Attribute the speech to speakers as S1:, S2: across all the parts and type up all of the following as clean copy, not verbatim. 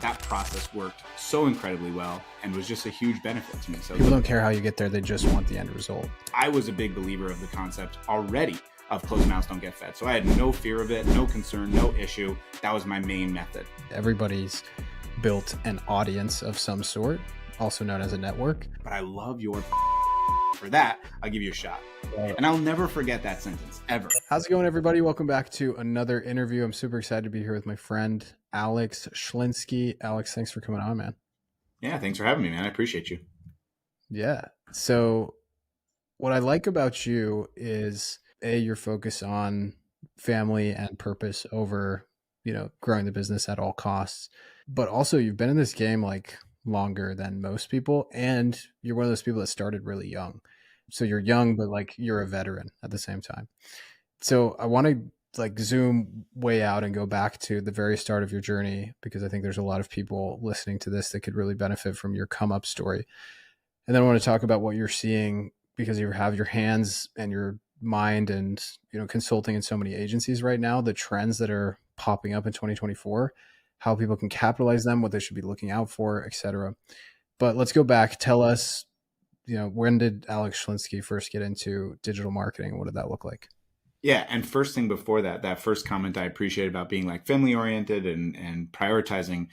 S1: that process worked so incredibly well and was just a huge benefit to me. So
S2: people don't care how you get there. They just want the end result.
S1: I was a big believer of the concept already of closed mouths don't get fed. So I had no fear of it, no concern, no issue. That was my main method.
S2: Everybody's built an audience of some sort, also known as a network.
S1: But I love your for that. I'll give you a shot.
S2: Right.
S1: And I'll never forget that sentence ever.
S2: How's it going, everybody? Welcome back to another interview. I'm super excited to be here with my friend, Alex Schlinsky. Alex, thanks for coming on, man.
S1: Yeah, thanks for having me, man. I appreciate you.
S2: Yeah. So what I like about you is your focus on family and purpose over, growing the business at all costs. But also you've been in this game like longer than most people. And you're one of those people that started really young. So you're young, but like you're a veteran at the same time. So I want to like zoom way out and go back to the very start of your journey, because I think there's a lot of people listening to this that could really benefit from your come up story. And then I want to talk about what you're seeing, because you have your hands and your mind and, consulting in so many agencies right now, the trends that are popping up in 2024, how people can capitalize them, what they should be looking out for, etc. But let's go back. Tell us, when did Alex Schlinsky first get into digital marketing? What did that look like?
S1: Yeah. And first thing before that first comment I appreciate about being like family oriented and prioritizing,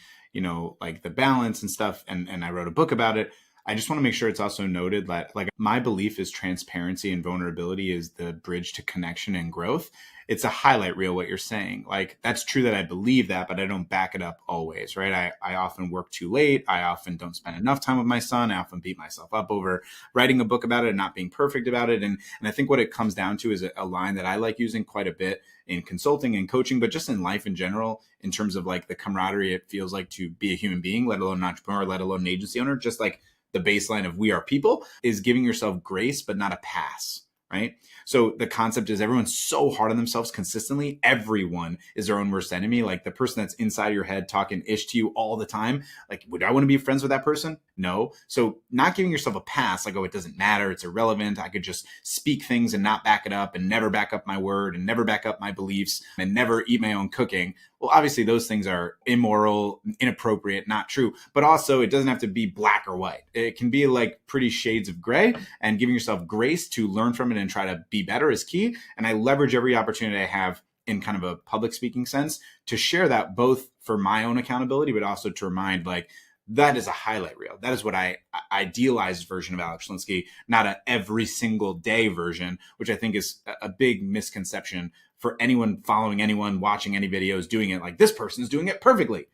S1: like the balance and stuff. And I wrote a book about it. I just want to make sure it's also noted that like my belief is transparency and vulnerability is the bridge to connection and growth. It's a highlight reel, what you're saying. Like that's true that I believe that, but I don't back it up always, right? I often work too late. I often don't spend enough time with my son. I often beat myself up over writing a book about it and not being perfect about it. And I think what it comes down to is a line that I like using quite a bit in consulting and coaching, but just in life in general, in terms of like the camaraderie it feels like to be a human being, let alone an entrepreneur, let alone an agency owner, just like the baseline of we are people is giving yourself grace, but not a pass, right? So the concept is everyone's so hard on themselves consistently. Everyone is their own worst enemy. Like the person that's inside your head talking ish to you all the time. Like, would I want to be friends with that person? No. So not giving yourself a pass, like, oh, it doesn't matter. It's irrelevant. I could just speak things and not back it up and never back up my word and never back up my beliefs and never eat my own cooking. Well, obviously those things are immoral, inappropriate, not true, but also it doesn't have to be black or white. It can be like pretty shades of gray, and giving yourself grace to learn from it and try to be better is key. And I leverage every opportunity I have in kind of a public speaking sense to share that, both for my own accountability, but also to remind like, that is a highlight reel. That is what I idealized version of Alex Schlinsky, not a every single day version, which I think is a big misconception for anyone following anyone, watching any videos, doing it like this person's doing it perfectly.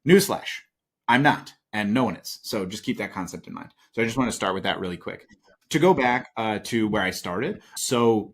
S1: Newsflash, I'm not, and no one is. So just keep that concept in mind. So I just want to start with that really quick. To go back to where I started. So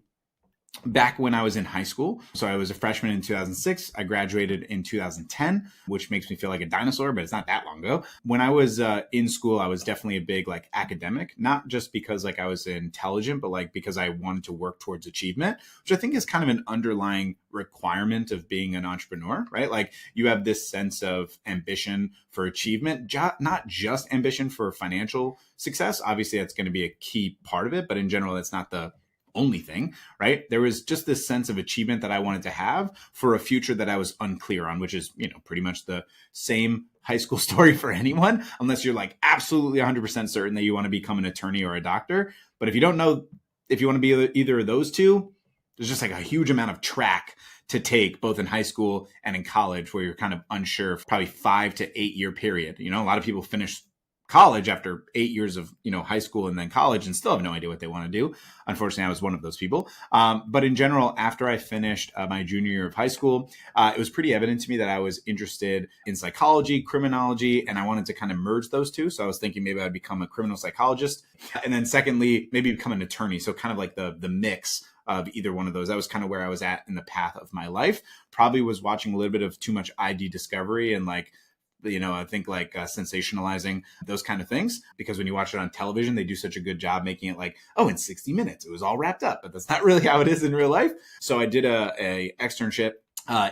S1: back when I was in high school, so I was a freshman in 2006. I graduated in 2010, which makes me feel like a dinosaur, but it's not that long ago. When I was in school, I was definitely a big like academic, not just because like I was intelligent, but like because I wanted to work towards achievement, which I think is kind of an underlying requirement of being an entrepreneur, right? Like you have this sense of ambition for achievement, not just ambition for financial success. Obviously, that's going to be a key part of it, but in general, that's not the only thing, right? There was just this sense of achievement that I wanted to have for a future that I was unclear on, which is, pretty much the same high school story for anyone, unless you're like absolutely 100% certain that you want to become an attorney or a doctor. But if you don't know if you want to be either of those two, there's just like a huge amount of track to take both in high school and in college where you're kind of unsure, probably 5 to 8 year period. A lot of people finish college after 8 years of, high school and then college and still have no idea what they want to do. Unfortunately, I was one of those people. But in general, after I finished my junior year of high school, it was pretty evident to me that I was interested in psychology, criminology, and I wanted to kind of merge those two. So I was thinking maybe I'd become a criminal psychologist. And then secondly, maybe become an attorney. So kind of like the mix of either one of those. That was kind of where I was at in the path of my life. Probably was watching a little bit of too much ID Discovery and like, I think like sensationalizing those kind of things, because when you watch it on television, they do such a good job making it like, oh, in 60 minutes, it was all wrapped up. But that's not really how it is in real life. So I did a externship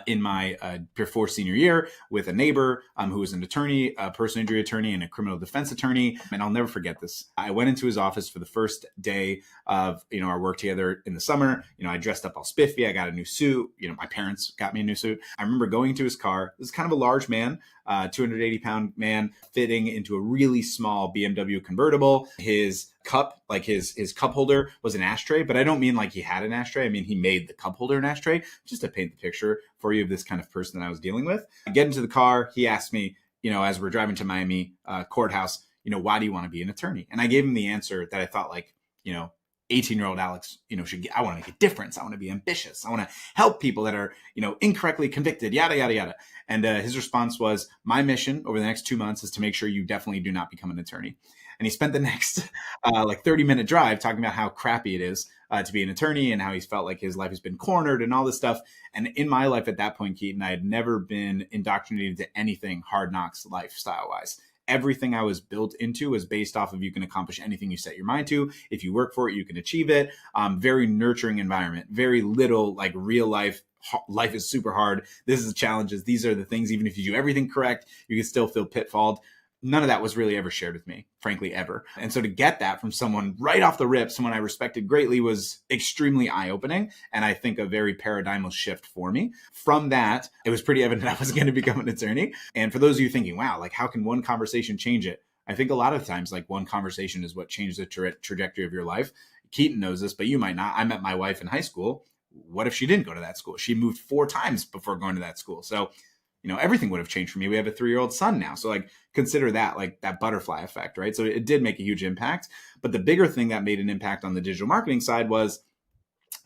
S1: in my before senior year with a neighbor who was an attorney, a personal injury attorney and a criminal defense attorney. And I'll never forget this. I went into his office for the first day of, our work together in the summer. I dressed up all spiffy. I got a new suit. My parents got me a new suit. I remember going to his car. This is kind of a large man. 280-pound man fitting into a really small BMW convertible. His cup, like his cup holder was an ashtray, but I don't mean like he had an ashtray. I mean, he made the cup holder an ashtray, just to paint the picture for you of this kind of person that I was dealing with. I get into the car. He asked me, as we're driving to Miami courthouse, why do you want to be an attorney? And I gave him the answer that I thought, like, 18-year-old Alex, should get. I want to make a difference. I want to be ambitious. I want to help people that are, incorrectly convicted, yada, yada, yada. And his response was, my mission over the next 2 months is to make sure you definitely do not become an attorney. And he spent the next 30-minute drive talking about how crappy it is to be an attorney and how he's felt like his life has been cornered and all this stuff. And in my life at that point, Keaton, I had never been indoctrinated to anything hard knocks lifestyle wise. Everything I was built into was based off of you can accomplish anything you set your mind to. If you work for it, you can achieve it. Very nurturing environment, very little like real life. Life is super hard. This is the challenges. These are the things, even if you do everything correct, you can still feel pitfalled. None of that was really ever shared with me, frankly, ever. And so to get that from someone right off the rip, someone I respected greatly, was extremely eye-opening. And I think a very paradigmal shift for me. From that, it was pretty evident I was going to become an attorney. And for those of you thinking, wow, like how can one conversation change it? I think a lot of times, like one conversation is what changed the trajectory of your life. Keaton knows this, but you might not. I met my wife in high school. What if she didn't go to that school? She moved 4 times before going to that school. So everything would have changed for me. We have a 3-year-old son now. So like consider that, like that butterfly effect, right? So it did make a huge impact. But the bigger thing that made an impact on the digital marketing side was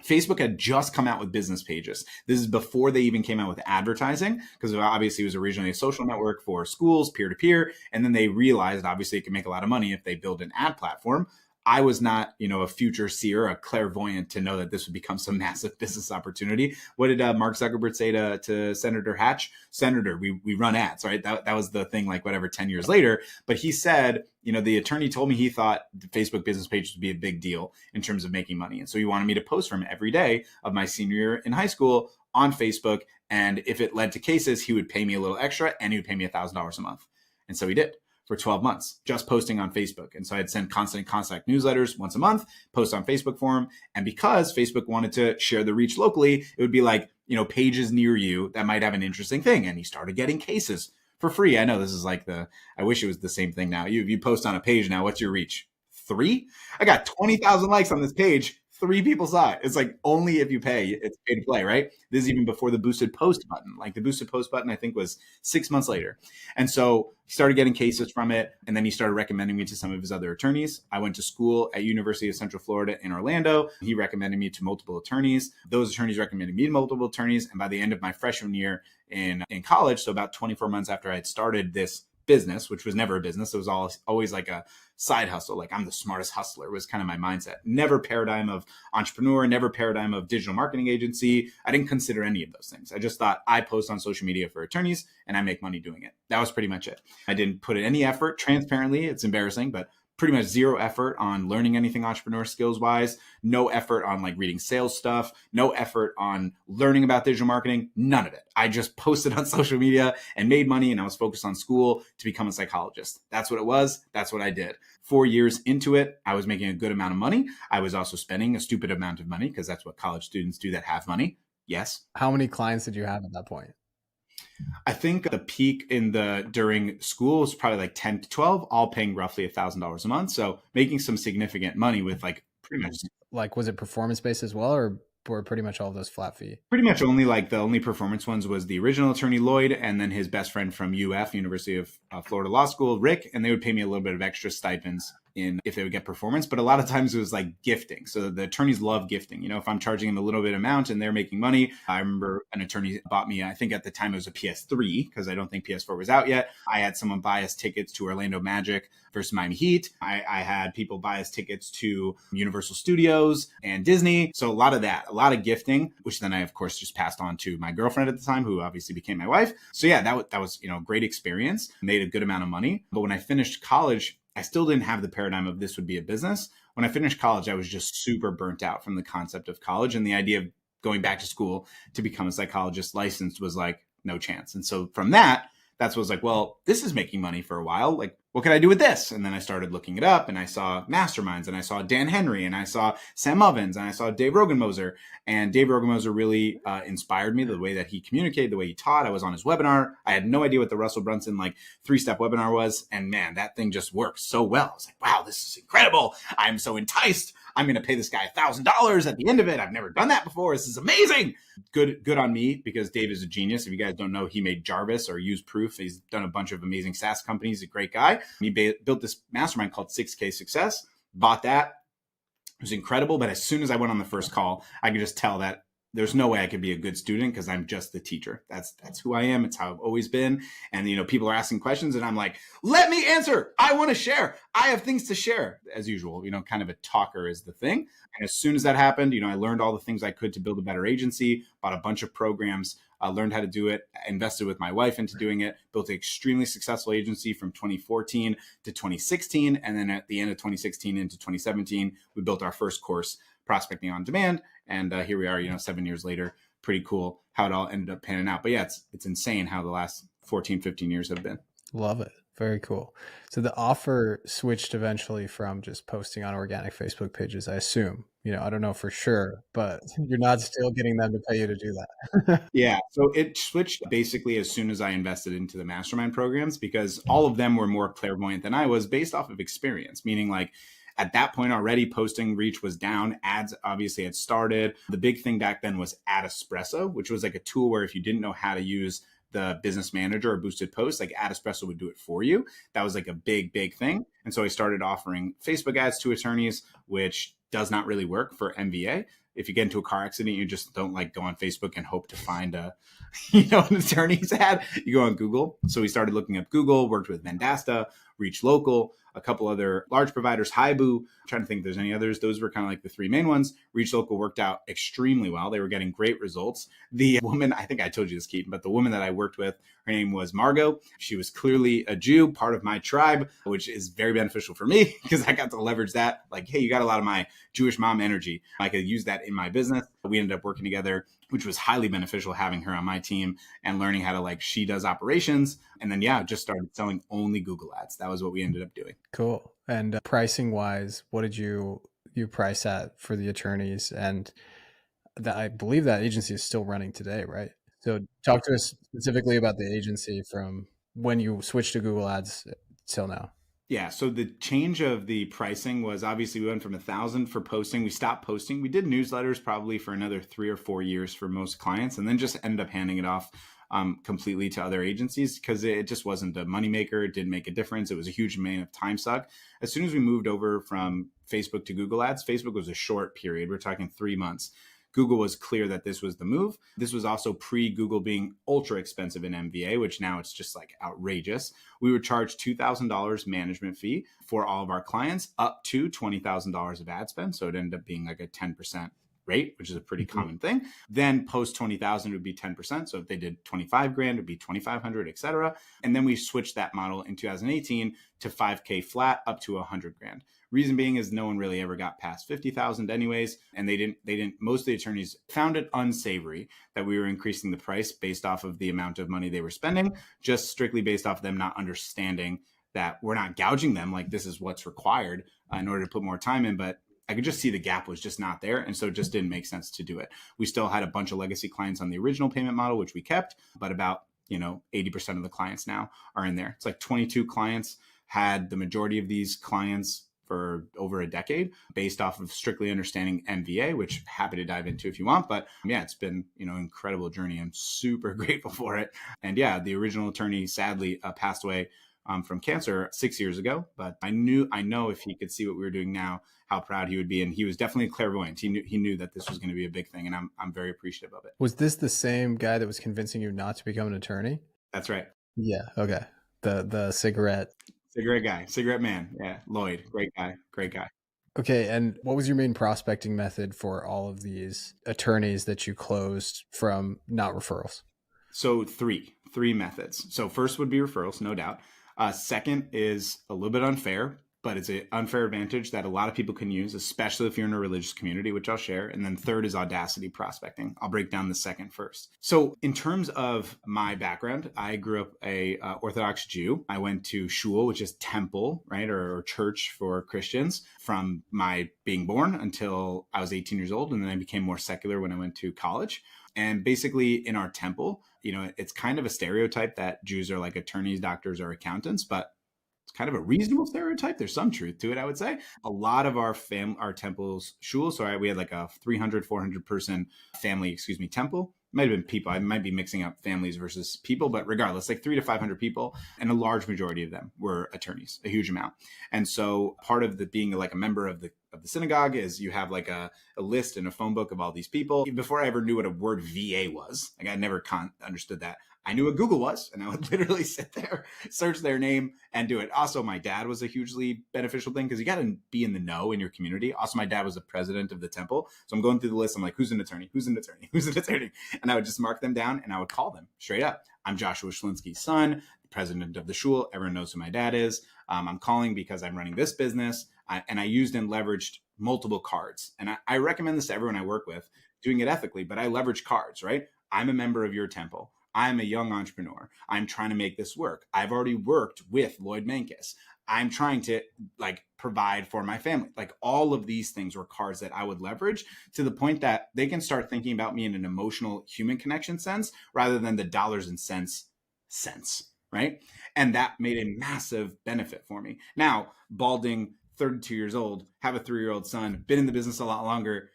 S1: Facebook had just come out with business pages. This is before they even came out with advertising, because obviously it was originally a social network for schools, peer-to-peer. And then they realized obviously it could make a lot of money if they build an ad platform. I was not, a future seer, a clairvoyant to know that this would become some massive business opportunity. What did Mark Zuckerberg say to Senator Hatch? Senator, we run ads, right? That was the thing, like 10 years later. But he said, the attorney told me he thought the Facebook business page would be a big deal in terms of making money. And so he wanted me to post for him every day of my senior year in high school on Facebook. And if it led to cases, he would pay me a little extra and he would pay me $1,000 a month. And so he did. For 12 months, just posting on Facebook. And so I'd send constant contact newsletters once a month, post on Facebook for him. And because Facebook wanted to share the reach locally, it would be like, pages near you that might have an interesting thing. And he started getting cases for free. I know this is like I wish it was the same thing now. You post on a page now, what's your reach? 3? I got 20,000 likes on this page. 3 people saw it. It's like only if you pay, it's pay to play, right? This is even before the boosted post button. Like the boosted post button, I think was 6 months later. And so he started getting cases from it. And then he started recommending me to some of his other attorneys. I went to school at University of Central Florida in Orlando. He recommended me to multiple attorneys. Those attorneys recommended me to multiple attorneys. And by the end of my freshman year in college, so about 24 months after I had started this business, which was never a business, it was always like a side hustle. Like I'm the smartest hustler was kind of my mindset. Never paradigm of entrepreneur, never paradigm of digital marketing agency. I didn't consider any of those things. I just thought I post on social media for attorneys and I make money doing it. That was pretty much it. I didn't put in any effort, transparently. It's embarrassing, but pretty much zero effort on learning anything entrepreneur skills wise, no effort on like reading sales stuff, no effort on learning about digital marketing, none of it. I just posted on social media and made money, and I was focused on school to become a psychologist. That's what it was. That's what I did. 4 years into it, I was making a good amount of money. I was also spending a stupid amount of money because that's what college students do that have money. Yes.
S2: How many clients did you have at that point?
S1: I think the peak during school was probably like 10 to 12, all paying roughly $1,000 a month. So making some significant money with like pretty much.
S2: Like, was it performance based as well, or were pretty much all of those flat fee?
S1: Pretty much only like the only performance ones was the original attorney Lloyd and then his best friend from University of Florida Law School, Rick, and they would pay me a little bit of extra stipends if they would get performance. But a lot of times it was like gifting. So the attorneys love gifting. If I'm charging them a little bit amount and they're making money. I remember an attorney bought me, I think at the time it was a PS3 because I don't think PS4 was out yet. I had someone buy us tickets to Orlando Magic versus Miami Heat. I had people buy us tickets to Universal Studios and Disney. So a lot of that, a lot of gifting, which then I of course just passed on to my girlfriend at the time, who obviously became my wife. So yeah, that was a great experience. Made a good amount of money. But when I finished college, I still didn't have the paradigm of this would be a business. When I finished college, I was just super burnt out from the concept of college, and the idea of going back to school to become a psychologist licensed was like no chance. And so from that's what was like, well, this is making money for a while. Like, what can I do with this? And then I started looking it up, and I saw masterminds, and I saw Dan Henry, and I saw Sam Ovens, and I saw Dave Rogenmoser. And Dave Rogenmoser really inspired me, the way that he communicated, the way he taught. I was on his webinar. I had no idea what the Russell Brunson 3-step webinar was. And man, that thing just worked so well. I was like, wow, this is incredible. I'm so enticed. I'm going to pay this guy $1,000 at the end of it. I've never done that before. This is amazing. Good on me, because Dave is a genius. If you guys don't know, he made Jarvis or Use Proof. He's done a bunch of amazing SaaS companies. He's a great guy. He built this mastermind called 6K Success, bought that. It was incredible. But as soon as I went on the first call, I could just tell that there's no way I could be a good student, because I'm just the teacher. That's who I am. It's how I've always been. And, people are asking questions, and I'm like, let me answer. I want to share. I have things to share. As usual, kind of a talker is the thing. And as soon as that happened, I learned all the things I could to build a better agency, bought a bunch of programs, learned how to do it, invested with my wife into doing it, built an extremely successful agency from 2014 to 2016. And then at the end of 2016 into 2017, we built our first course, Prospecting on Demand. And here we are, 7 years later. Pretty cool how it all ended up panning out. But yeah, it's insane how the last 14, 15 years have been.
S2: Love it. Very cool. So the offer switched eventually from just posting on organic Facebook pages, I assume. I don't know for sure, but you're not still getting them to pay you to do that.
S1: Yeah. So it switched basically as soon as I invested into the mastermind programs, because all of them were more clairvoyant than I was, based off of experience, meaning at that point already, posting reach was down. Ads obviously had started. The big thing back then was Ad Espresso, which was a tool where if you didn't know how to use the business manager or boosted posts, Ad Espresso would do it for you. That was a big, big thing. And so I started offering Facebook ads to attorneys, which does not really work for MVA. If you get into a car accident, you just don't go on Facebook and hope to find an attorney's ad. You go on Google. So we started looking up Google, worked with Vendasta, Reach Local, a couple other large providers, Haibu. I'm trying to think if there's any others. Those were kind of the three main ones. Reach Local worked out extremely well. They were getting great results. The woman, I think I told you this, Keaton, but the woman that I worked with, her name was Margot. She was clearly a Jew, part of my tribe, which is very beneficial for me, because I got to leverage that. Hey, you got a lot of my Jewish mom energy. I could use that in my business. We ended up working together, which was highly beneficial, having her on my team and learning how to she does operations. And then, just started selling only Google ads. That was what we ended up doing.
S2: Cool. And pricing wise, what did you price at for the attorneys? And I believe that agency is still running today, right? So talk to us specifically about the agency from when you switched to Google ads till now.
S1: Yeah. So the change of the pricing was, obviously we went from $1,000 for posting. We stopped posting. We did newsletters probably for another 3 or 4 years for most clients, and then just ended up handing it off completely to other agencies, because it just wasn't a moneymaker. It didn't make a difference. It was a huge amount of time suck. As soon as we moved over from Facebook to Google ads, Facebook was a short period. We're talking 3 months. Google was clear that this was the move. This was also pre-Google being ultra expensive in MVA, which now it's just outrageous. We would charge $2,000 management fee for all of our clients, up to $20,000 of ad spend. So it ended up being a 10% rate, which is a pretty common thing. Then post 20,000 would be 10%. So if they did 25 grand, it would be 2,500, et cetera. And then we switched that model in 2018 to 5K flat up to 100 grand. Reason being is no one really ever got past 50,000 anyways. And they didn't, most of the attorneys found it unsavory that we were increasing the price based off of the amount of money they were spending, just strictly based off of them not understanding that we're not gouging them. This is what's required in order to put more time in. But I could just see the gap was just not there. And so it just didn't make sense to do it. We still had a bunch of legacy clients on the original payment model, which we kept, but about 80% of the clients now are in there. It's 22 clients, had the majority of these clients for over a decade based off of strictly understanding MVA, which happy to dive into if you want. But yeah, it's been, incredible journey. I'm super grateful for it. And yeah, the original attorney sadly passed away from cancer 6 years ago, but I know if he could see what we were doing now, how proud he would be. And he was definitely clairvoyant. He knew that this was going to be a big thing. And I'm very appreciative of it.
S2: Was this the same guy that was convincing you not to become an attorney?
S1: That's right.
S2: Yeah. Okay. The cigarette
S1: guy, cigarette man. Yeah. Lloyd, great guy.
S2: Okay. And what was your main prospecting method for all of these attorneys that you closed from not referrals?
S1: So three methods. So first would be referrals, no doubt. Second is a little bit unfair, but it's an unfair advantage that a lot of people can use, especially if you're in a religious community, which I'll share. And then third is audacity prospecting. I'll break down the second first. So in terms of my background, I grew up a Orthodox Jew. I went to shul, which is temple, right, or church for Christians, from my being born until I was 18 years old. And then I became more secular when I went to college. And basically in our temple, it's kind of a stereotype that Jews are like attorneys, doctors, or accountants, but it's kind of a reasonable stereotype. There's some truth to it, I would say. A lot of our temple's shul, so we had like a 300, 400 person family, temple. Might have been people. I might be mixing up families versus people, but regardless, like 300 to 500 people, and a large majority of them were attorneys, a huge amount. And so part of the being like a member of the synagogue is you have like a list and a phone book of all these people. Before I ever knew what a word VA was, like I never understood that. I knew what Google was, and I would literally sit there, search their name, and do it. Also, my dad was a hugely beneficial thing because you got to be in the know in your community. Also, my dad was the president of the temple. So I'm going through the list. I'm like, who's an attorney? Who's an attorney? Who's an attorney? And I would just mark them down, and I would call them straight up. I'm Joshua Schlinsky's son, the president of the shul. Everyone knows who my dad is. I'm calling because I'm running this business. And I used and leveraged multiple cards. And I recommend this to everyone I work with, doing it ethically, but I leverage cards, right? I'm a member of your temple. I'm a young entrepreneur. I'm trying to make this work. I've already worked with Lloyd Mankius. I'm trying to provide for my family. Like all of these things were cards that I would leverage to the point that they can start thinking about me in an emotional human connection sense rather than the dollars and cents sense, right? And that made a massive benefit for me. Now, balding, 32 years old, have a 3-year-old son, been in the business a lot longer.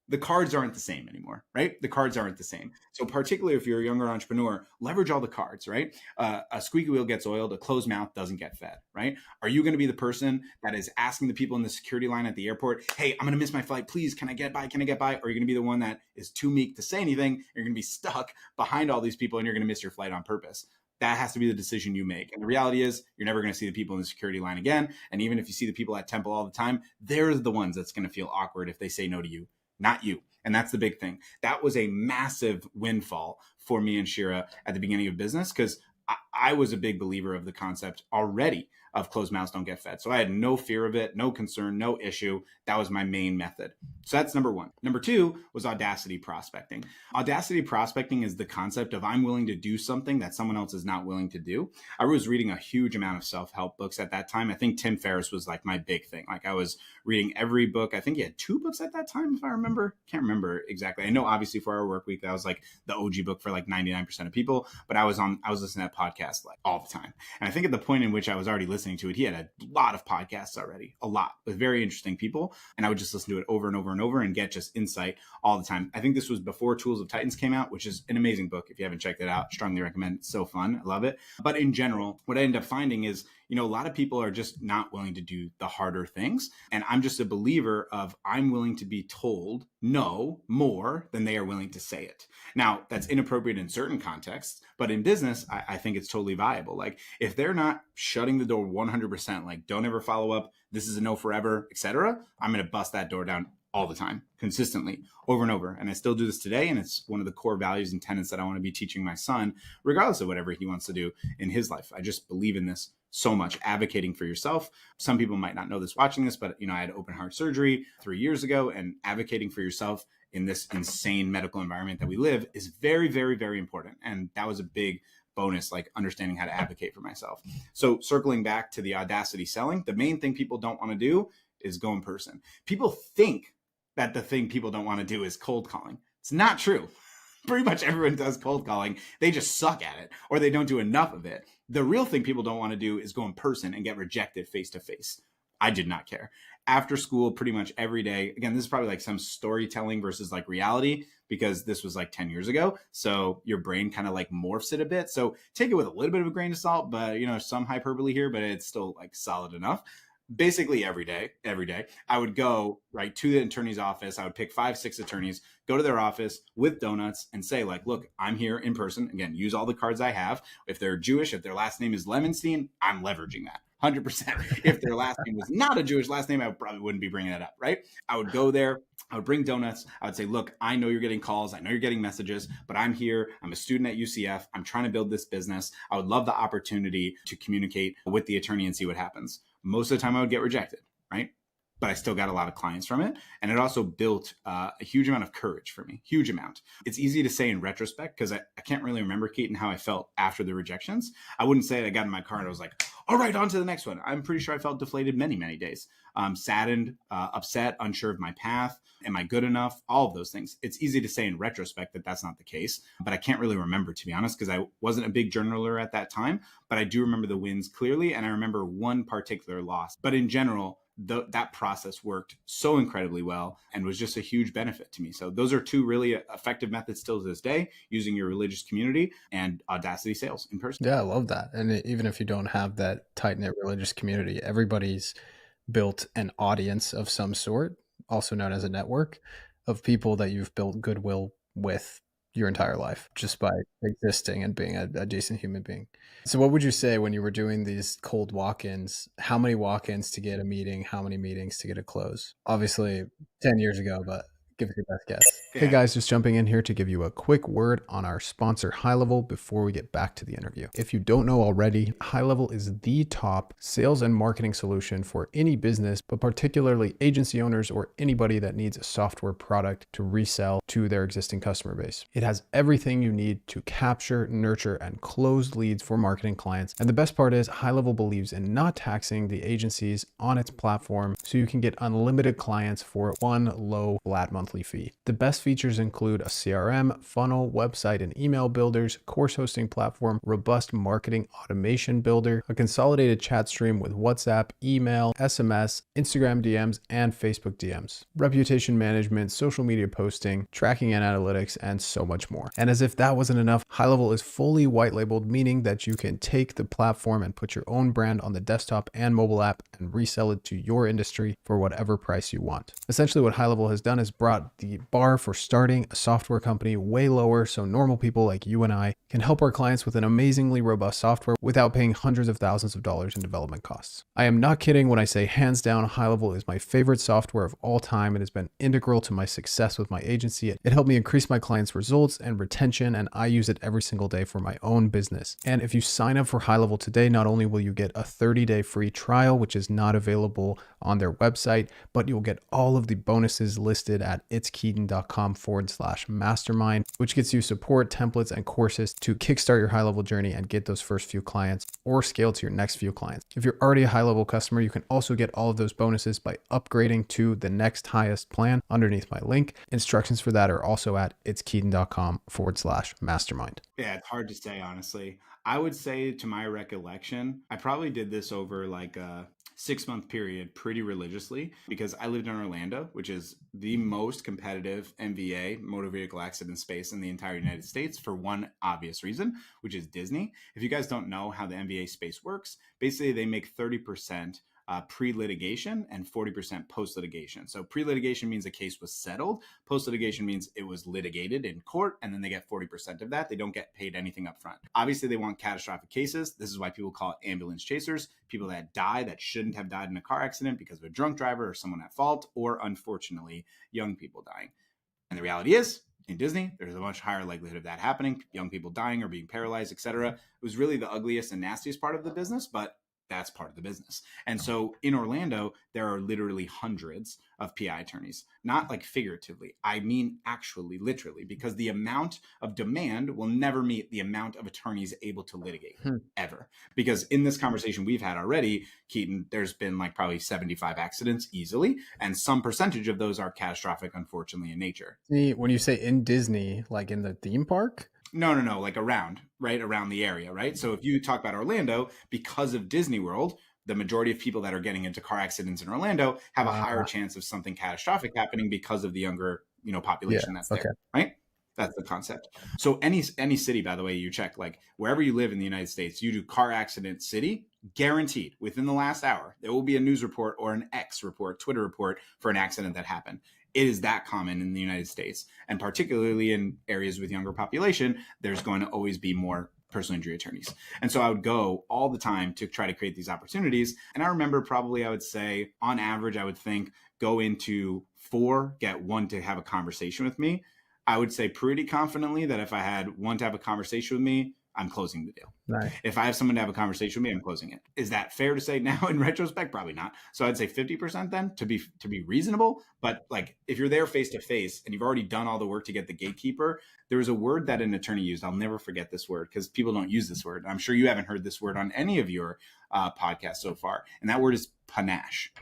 S1: The cards aren't the same anymore, right? The cards aren't the same. So particularly if you're a younger entrepreneur, leverage all the cards, right? A squeaky wheel gets oiled, a closed mouth doesn't get fed, right? Are you going to be the person that is asking the people in the security line at the airport, hey, I'm going to miss my flight, please, can I get by? Or are you going to be the one that is too meek to say anything? You're going to be stuck behind all these people and you're going to miss your flight on purpose. That has to be the decision you make. And the reality is you're never going to see the people in the security line again. And even if you see the people at temple all the time, they're the ones that's going to feel awkward if they say no to you, not you. And that's the big thing. That was a massive windfall for me and Shira at the beginning of business because I was a big believer of the concept already of closed mouths don't get fed. So I had no fear of it, no concern, no issue. That was my main method. So that's number one. Number two was audacity prospecting. Audacity prospecting is the concept of I'm willing to do something that someone else is not willing to do. I was reading a huge amount of self-help books at that time. I think Tim Ferriss was like my big thing. Like I was reading every book. I think he had 2 books at that time, if I remember. Can't remember exactly. I know obviously for our work week, that was like the OG book for like 99% of people, but I was listening to that podcast like all the time. And I think at the point in which I was already listening to it, he had a lot of podcasts already, a lot with very interesting people. And I would just listen to it over and over and over and get just insight all the time. I think this was before Tools of Titans came out, which is an amazing book. If you haven't checked it out, strongly recommend. It's so fun. I love it. But in general, what I ended up finding is, a lot of people are just not willing to do the harder things. And I'm just a believer of I'm willing to be told no more than they are willing to say it. Now, that's inappropriate in certain contexts, but in business, I think it's totally viable. Like if they're not shutting the door 100%, like don't ever follow up, this is a no forever, etc., I'm going to bust that door down all the time, consistently, over and over. And I still do this today. And it's one of the core values and tenets that I want to be teaching my son, regardless of whatever he wants to do in his life. I just believe in this so much, advocating for yourself. Some people might not know this watching this, but I had open heart surgery 3 years ago, and advocating for yourself in this insane medical environment that we live is very, very, very important. And that was a big bonus, like understanding how to advocate for myself. So circling back to the audacity selling, the main thing people don't want to do is go in person. People think that the thing people don't want to do is cold calling. It's not true. Pretty much everyone does cold calling. They just suck at it or they don't do enough of it. The real thing people don't want to do is go in person and get rejected face to face. I did not care. After school, pretty much every day. Again, this is probably like some storytelling versus like reality because this was like 10 years ago. So your brain kind of like morphs it a bit. So take it with a little bit of a grain of salt, but some hyperbole here, but it's still like solid enough. Basically every day, I would go right to the attorney's office. I would pick 5, 6 attorneys, go to their office with donuts and say like, look, I'm here in person. Again, use all the cards I have. If they're Jewish, if their last name is Lemonstein, I'm leveraging that 100%. If their last name was not a Jewish last name, I probably wouldn't be bringing that up, right? I would go there. I would bring donuts. I would say, look, I know you're getting calls. I know you're getting messages, but I'm here. I'm a student at UCF. I'm trying to build this business. I would love the opportunity to communicate with the attorney and see what happens. Most of the time I would get rejected, right? But I still got a lot of clients from it. And it also built a huge amount of courage for me, huge amount. It's easy to say in retrospect, because I can't really remember, Keaton, how I felt after the rejections. I wouldn't say I got in my car and I was like, all right, on to the next one. I'm pretty sure I felt deflated many, many days. Saddened, upset, unsure of my path. Am I good enough? All of those things. It's easy to say in retrospect that that's not the case, but I can't really remember, to be honest, because I wasn't a big journaler at that time. But I do remember the wins clearly. And I remember one particular loss. But in general, that process worked so incredibly well and was just a huge benefit to me. So those are two really effective methods still to this day, using your religious community and Audacity sales in person.
S2: Yeah, I love that. And even if you don't have that tight-knit religious community, everybody's built an audience of some sort, also known as a network of people that you've built goodwill with your entire life just by existing and being a decent human being. So what would you say when you were doing these cold walk-ins? How many walk-ins to get a meeting? How many meetings to get a close? Obviously 10 years ago, but give us your best guess. Hey guys, just jumping in here to give you a quick word on our sponsor, High Level, before we get back to the interview. If you don't know already, High Level is the top sales and marketing solution for any business, but particularly agency owners or anybody that needs a software product to resell to their existing customer base. It has everything you need to capture, nurture, and close leads for marketing clients. And the best part is High Level believes in not taxing the agencies on its platform, so you can get unlimited clients for one low flat monthly fee. The best features include a CRM, funnel, website and email builders, course hosting platform, robust marketing automation builder, a consolidated chat stream with WhatsApp, email, SMS, Instagram DMs, and Facebook DMs, reputation management, social media posting, tracking and analytics, and so much more. And as if that wasn't enough, High Level is fully white labeled, meaning that you can take the platform and put your own brand on the desktop and mobile app and resell it to your industry for whatever price you want. Essentially, what High Level has done is brought the bar for starting a software company way lower, so normal people like you and I can help our clients with an amazingly robust software without paying hundreds of thousands of dollars in development costs. I am not kidding when I say hands down, High Level is my favorite software of all time. It has been integral to my success with my agency. It helped me increase my clients' results and retention, and I use it every single day for my own business. And if you sign up for High Level today, not only will you get a 30-day free trial, which is not available on their website, but you'll get all of the bonuses listed at itskeaton.com/mastermind, which gets you support, templates, and courses to kickstart your High Level journey and get those first few clients or scale to your next few clients. If you're already a High Level customer, you can also get all of those bonuses by upgrading to the next highest plan underneath my link. Instructions for that are also at itskeaton.com/mastermind.
S1: Yeah, it's hard to say, honestly. I would say, to my recollection, I probably did this over like a 6-month period pretty religiously, because I lived in Orlando, which is the most competitive MVA, motor vehicle accident space, in the entire United States, for one obvious reason, which is Disney. If you guys don't know how the MVA space works, basically they make 30% pre-litigation and 40% post-litigation. So pre-litigation means a case was settled. Post-litigation means it was litigated in court, and then they get 40% of that. They don't get paid anything up front. Obviously, they want catastrophic cases. This is why people call it ambulance chasers, people that die that shouldn't have died in a car accident because of a drunk driver or someone at fault, or unfortunately, young people dying. And the reality is, in Disney, there's a much higher likelihood of that happening, young people dying or being paralyzed, etc. It was really the ugliest and nastiest part of the business, but that's part of the business. And so in Orlando, there are literally hundreds of PI attorneys, not like figuratively. I mean, actually, literally, because the amount of demand will never meet the amount of attorneys able to litigate ever. Because in this conversation we've had already, Keaton, there's been like probably 75 accidents easily. And some percentage of those are catastrophic, unfortunately, in nature.
S2: When you say in Disney, like in the theme park?
S1: No, like around the area, right? So if you talk about Orlando, because of Disney World, the majority of people that are getting into car accidents in Orlando have a higher chance of something catastrophic happening because of the younger, population that's there, right? That's the concept. So any city, by the way, you check, like wherever you live in the United States, you do car accident city, guaranteed within the last hour, there will be a news report or an X report, Twitter report for an accident that happened. It is that common in the United States. And particularly in areas with younger population, there's going to always be more personal injury attorneys. And so I would go all the time to try to create these opportunities. And I remember probably, I would say on average, I would think go into 4, get 1 to have a conversation with me. I would say pretty confidently that if I had 1 to have a conversation with me, I'm closing the deal.
S2: Nice.
S1: If I have someone to have a conversation with me, I'm closing it. Is that fair to say now in retrospect? Probably not. So I'd say 50% then to be reasonable. But like if you're there face to face and you've already done all the work to get the gatekeeper, there was a word that an attorney used. I'll never forget this word because people don't use this word. I'm sure you haven't heard this word on any of your podcasts so far. And that word is panache.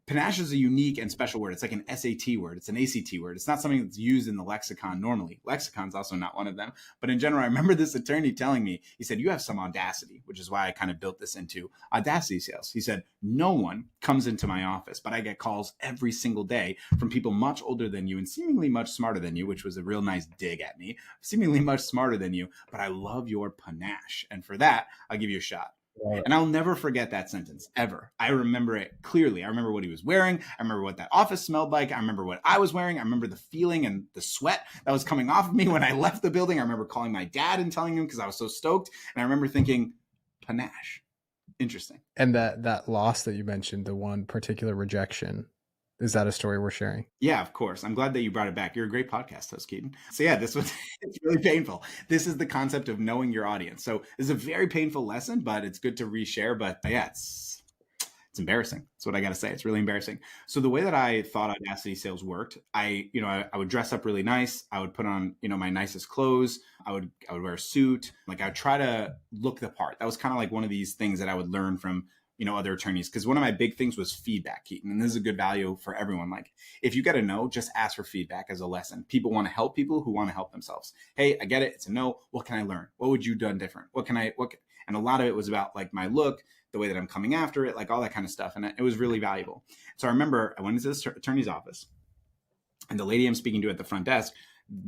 S1: Panache is a unique and special word. It's like an SAT word. It's an ACT word. It's not something that's used in the lexicon normally. Lexicon's also not one of them. But in general, I remember this attorney telling me, he said, you have some audacity, which is why I kind of built this into audacity sales. He said, no one comes into my office, but I get calls every single day from people much older than you and seemingly much smarter than you, which was a real nice dig at me, seemingly much smarter than you, but I love your panache. And for that, I'll give you a shot. Right. And I'll never forget that sentence ever. I remember it clearly. I remember what he was wearing. I remember what that office smelled like. I remember what I was wearing. I remember the feeling and the sweat that was coming off of me when I left the building. I remember calling my dad and telling him because I was so stoked. And I remember thinking, panache. Interesting.
S2: And that loss that you mentioned, the one particular rejection, is that a story we're sharing?
S1: Yeah, of course. I'm glad that you brought it back. You're a great podcast host, Keaton. So yeah, it's really painful. This is the concept of knowing your audience. So this is a very painful lesson, but it's good to reshare. But yeah, it's embarrassing. That's what I got to say. It's really embarrassing. So the way that I thought Audacity sales worked, I would dress up really nice. I would put on, my nicest clothes. I would wear a suit. Like I would try to look the part. That was kind of like one of these things that I would learn from other attorneys. Because one of my big things was feedback, Keaton. And this is a good value for everyone. Like if you got to know, just ask for feedback as a lesson. People want to help people who want to help themselves. Hey, I get it. It's a no. What can I learn? What would you done different? And a lot of it was about like my look, the way that I'm coming after it, like all that kind of stuff. And it was really valuable. So I remember I went into this attorney's office and the lady I'm speaking to at the front desk,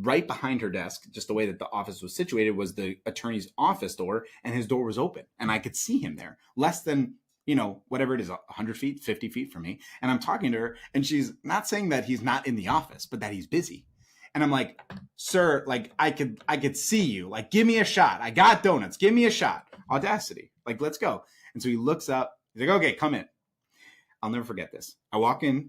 S1: right behind her desk, just the way that the office was situated, was the attorney's office door, and his door was open and I could see him there less than whatever it is, 100 feet, 50 feet from me. And I'm talking to her and she's not saying that he's not in the office, but that he's busy. And I'm like, sir, like I could see you, like, give me a shot. I got donuts. Give me a shot. Audacity. Like, let's go. And so he looks up, he's like, okay, come in. I'll never forget this. I walk in,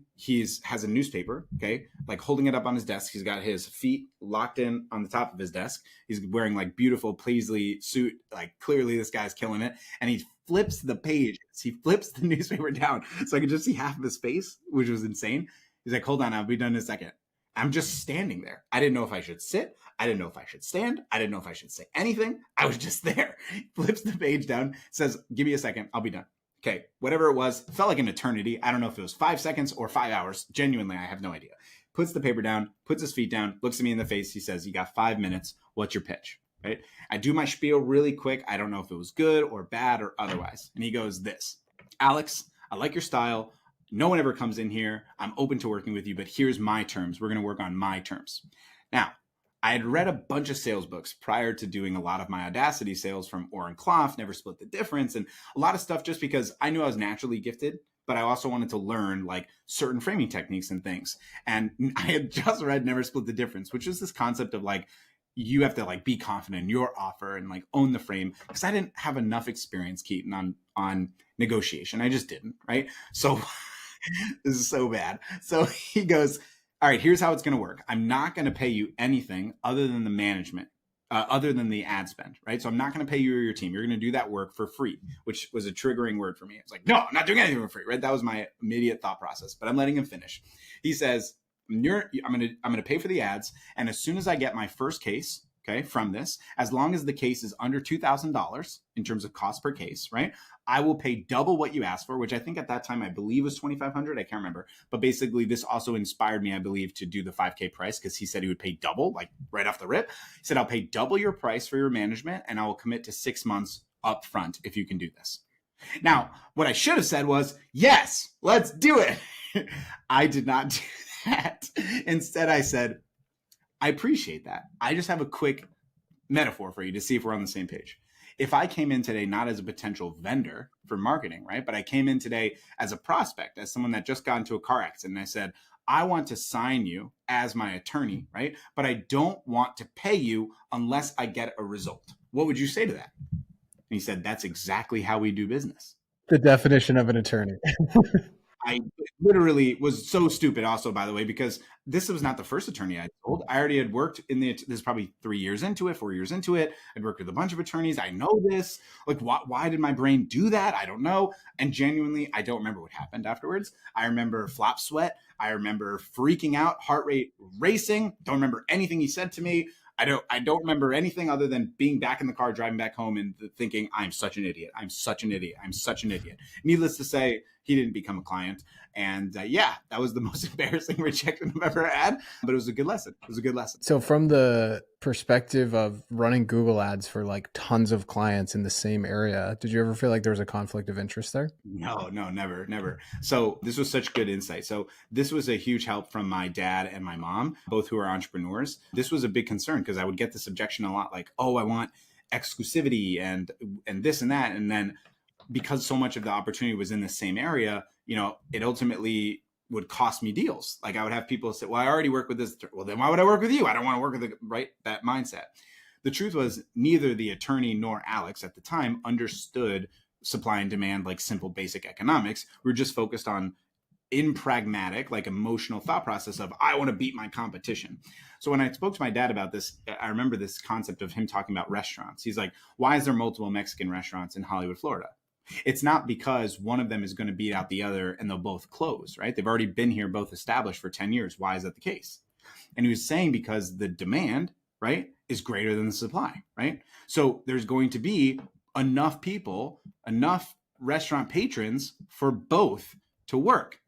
S1: has a newspaper, okay, like holding it up on his desk. He's got his feet locked in on the top of his desk. He's wearing like beautiful paisley suit. Like clearly this guy's killing it. And he flips the page. He flips the newspaper down so I could just see half of his face, which was insane. He's like, hold on, I'll be done in a second. I'm just standing there. I didn't know if I should sit. I didn't know if I should stand. I didn't know if I should say anything. I was just there. Flips the page down, says, give me a second. I'll be done. Okay, whatever it was, felt like an eternity. I don't know if it was 5 seconds or 5 hours. Genuinely, I have no idea. Puts the paper down, puts his feet down, looks at me in the face. He says, you got 5 minutes. What's your pitch? Right? I do my spiel really quick. I don't know if it was good or bad or otherwise. And he goes, this, Alex, I like your style. No one ever comes in here. I'm open to working with you, but here's my terms. We're going to work on my terms. Now, I had read a bunch of sales books prior to doing a lot of my Audacity sales from Orr and Clough, Never Split the Difference, and a lot of stuff just because I knew I was naturally gifted, but I also wanted to learn like certain framing techniques and things. And I had just read Never Split the Difference, which is this concept of like, you have to like be confident in your offer and like own the frame, because I didn't have enough experience, Keaton, on negotiation. I just didn't, right? So this is so bad. So he goes, all right, here's how it's going to work. I'm not going to pay you anything other than the management, other than the ad spend, right? So I'm not going to pay you or your team. You're going to do that work for free, which was a triggering word for me. It's like, no, I'm not doing anything for free, right? That was my immediate thought process, but I'm letting him finish. He says, I'm going to pay for the ads. And as soon as I get my first case, okay, from this, as long as the case is under $2,000 in terms of cost per case, right? I will pay double what you asked for, which I think at that time I believe was $2,500. I can't remember. But basically this also inspired me, I believe, to do the 5K price, because he said he would pay double, like right off the rip. He said, I'll pay double your price for your management and I will commit to 6 months up front if you can do this. Now, what I should have said was, yes, let's do it. I did not do that. Instead, I said, I appreciate that. I just have a quick metaphor for you to see if we're on the same page. If I came in today not as a potential vendor for marketing, right? But I came in today as a prospect, as someone that just got into a car accident, and I said, I want to sign you as my attorney, right? But I don't want to pay you unless I get a result. what would you say to that? And he said, that's exactly how we do business.
S2: The definition of an attorney.
S1: I literally was so stupid also, by the way, because this was not the first attorney I told. I already had worked this is probably 3 years into it, 4 years into it. I'd worked with a bunch of attorneys. I know this. Like, why did my brain do that? I don't know. And genuinely, I don't remember what happened afterwards. I remember flop sweat. I remember freaking out, heart rate racing. Don't remember anything he said to me. I don't remember anything other than being back in the car, driving back home and thinking, I'm such an idiot. I'm such an idiot. I'm such an idiot. Needless to say, he didn't become a client. And yeah, that was the most embarrassing rejection I've ever had. But it was a good lesson. It was a good lesson.
S2: So from the perspective of running Google ads for like tons of clients in the same area, did you ever feel like there was a conflict of interest there?
S1: No, never. So this was such good insight. So this was a huge help from my dad and my mom, both who are entrepreneurs. This was a big concern because I would get this objection a lot, like, oh, I want exclusivity and this and that. And then because so much of the opportunity was in the same area, it ultimately would cost me deals. Like I would have people say, well, I already work with this. Well, then why would I work with you? I don't want to work with that mindset. The truth was neither the attorney nor Alex at the time understood supply and demand, like simple basic economics. We were just focused on pragmatic, like emotional thought process of, I want to beat my competition. So when I spoke to my dad about this, I remember this concept of him talking about restaurants. He's like, why is there multiple Mexican restaurants in Hollywood, Florida? It's not because one of them is going to beat out the other and they'll both close, right? They've already been here, both established for 10 years. Why is that the case? And he was saying because the demand, right, is greater than the supply, right? So there's going to be enough people, enough restaurant patrons for both to work.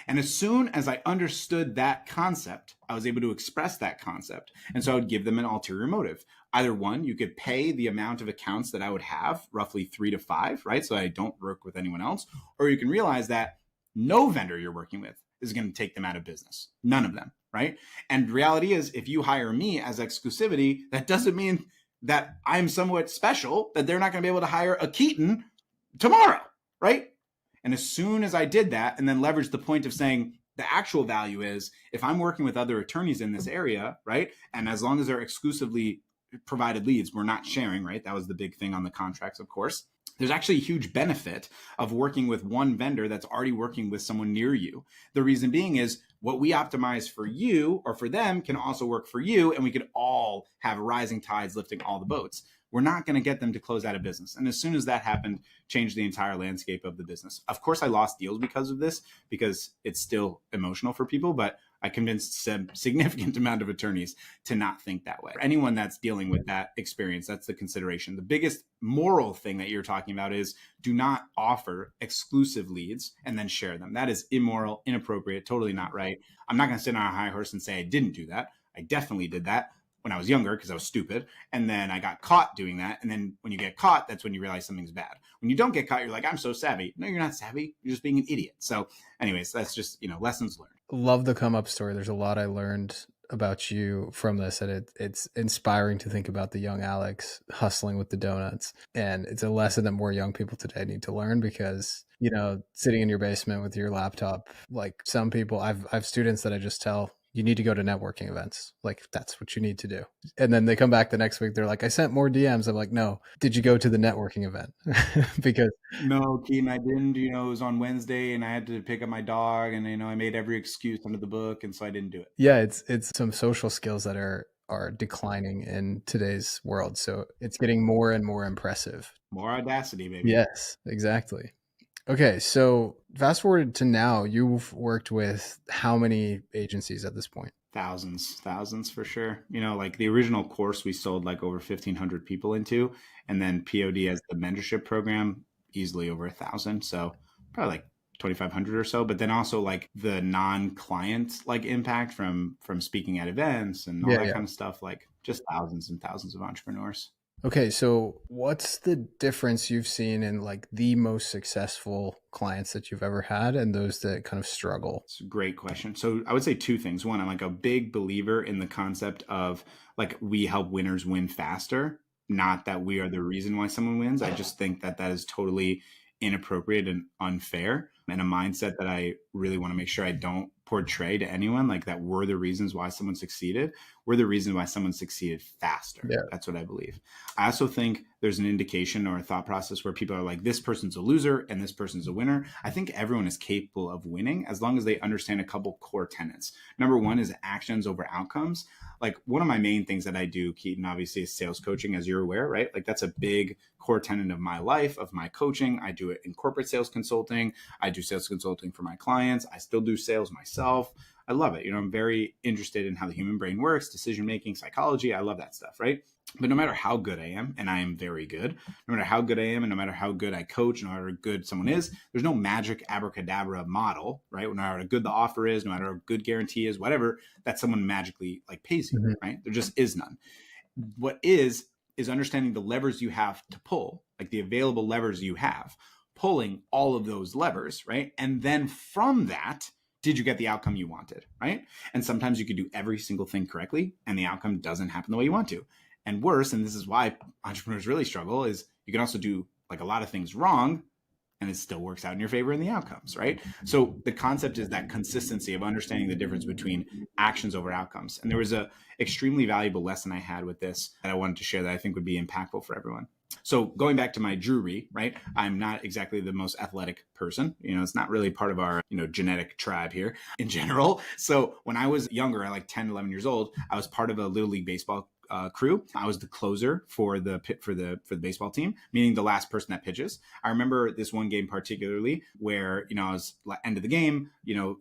S1: And as soon as I understood that concept, I was able to express that concept. And so I would give them an ulterior motive. Either one, you could pay the amount of accounts that I would have, roughly 3 to 5, right? So I don't work with anyone else. Or you can realize that no vendor you're working with is going to take them out of business. None of them, right? And the reality is, if you hire me as exclusivity, that doesn't mean that I'm somewhat special, that they're not going to be able to hire a Keaton tomorrow, right? And as soon as I did that and then leveraged the point of saying the actual value is if I'm working with other attorneys in this area, right? And as long as they're exclusively provided leads, we're not sharing, right? That was the big thing on the contracts, of course. There's actually a huge benefit of working with one vendor that's already working with someone near you. The reason being is what we optimize for you or for them can also work for you. And we could all have rising tides lifting all the boats. We're not going to get them to close out of business. And as soon as that happened, changed the entire landscape of the business. Of course, I lost deals because of this, because it's still emotional for people, but I convinced a significant amount of attorneys to not think that way. For anyone that's dealing with that experience, that's the consideration. The biggest moral thing that you're talking about is do not offer exclusive leads and then share them. That is immoral, inappropriate, totally not right. I'm not going to sit on a high horse and say I didn't do that. I definitely did that when I was younger because I was stupid. And then I got caught doing that. And then when you get caught, that's when you realize something's bad. When you don't get caught, you're like, I'm so savvy. No, you're not savvy. You're just being an idiot. So anyways, that's just, lessons learned.
S2: Love the come up story. There's a lot I learned about you from this, and it's inspiring to think about the young Alex hustling with the donuts. And it's a lesson that more young people today need to learn because, sitting in your basement with your laptop, like some people, I've students that I just tell, you need to go to networking events. Like that's what you need to do. And then they come back the next week. They're like, I sent more DMs. I'm like, no, did you go to the networking event? Because
S1: no, Keaton, I didn't, it was on Wednesday and I had to pick up my dog and, I made every excuse under the book. And so I didn't do it.
S2: Yeah. It's some social skills that are declining in today's world. So it's getting more and more impressive.
S1: More audacity, baby.
S2: Yes, exactly. Okay, so fast forward to now, you've worked with how many agencies at this point?
S1: Thousands for sure. Like the original course we sold like over 1,500 people into, and then POD as the mentorship program, easily over 1,000. So probably like 2,500 or so. But then also like the non-client like impact from speaking at events and all that kind of stuff, like just thousands and thousands of entrepreneurs.
S2: Okay, so what's the difference you've seen in like the most successful clients that you've ever had and those that kind of struggle?
S1: It's a great question. So I would say two things. One, I'm like a big believer in the concept of like we help winners win faster, not that we are the reason why someone wins. I just think that is totally inappropriate and unfair and a mindset that I really want to make sure I don't portray to anyone, like that we're the reasons why someone succeeded. We're the reason why someone succeeded faster.
S2: Yeah.
S1: That's what I believe. I also think there's an indication or a thought process where people are like, this person's a loser and this person's a winner. I think everyone is capable of winning as long as they understand a couple core tenets. Number one is actions over outcomes. Like one of my main things that I do, Keaton, obviously is sales coaching, as you're aware, right? Like that's a big core tenet of my life, of my coaching. I do it in corporate sales consulting. I do sales consulting for my clients. I still do sales myself. I love it. I'm very interested in how the human brain works, decision-making, psychology. I love that stuff, right? But no matter how good I am, and I am very good, no matter how good I am and no matter how good I coach, no matter how good someone is, there's no magic abracadabra model, right? No matter how good the offer is, no matter how good guarantee is, whatever, that someone magically like pays you, right? There just is none. What is understanding the levers you have to pull, like the available levers you have, pulling all of those levers, right? And then from that, did you get the outcome you wanted, right? And sometimes you could do every single thing correctly and the outcome doesn't happen the way you want to. And worse, and this is why entrepreneurs really struggle, is you can also do like a lot of things wrong and it still works out in your favor in the outcomes, right? So the concept is that consistency of understanding the difference between actions over outcomes. And there was a extremely valuable lesson I had with this that I wanted to share that I think would be impactful for everyone. So going back to my jewelry, right? I'm not exactly the most athletic person. It's not really part of our, genetic tribe here in general. So when I was younger, at like 10, 11 years old, I was part of a Little League baseball crew. I was the closer for the baseball team, meaning the last person that pitches. I remember this one game particularly where, I was end of the game,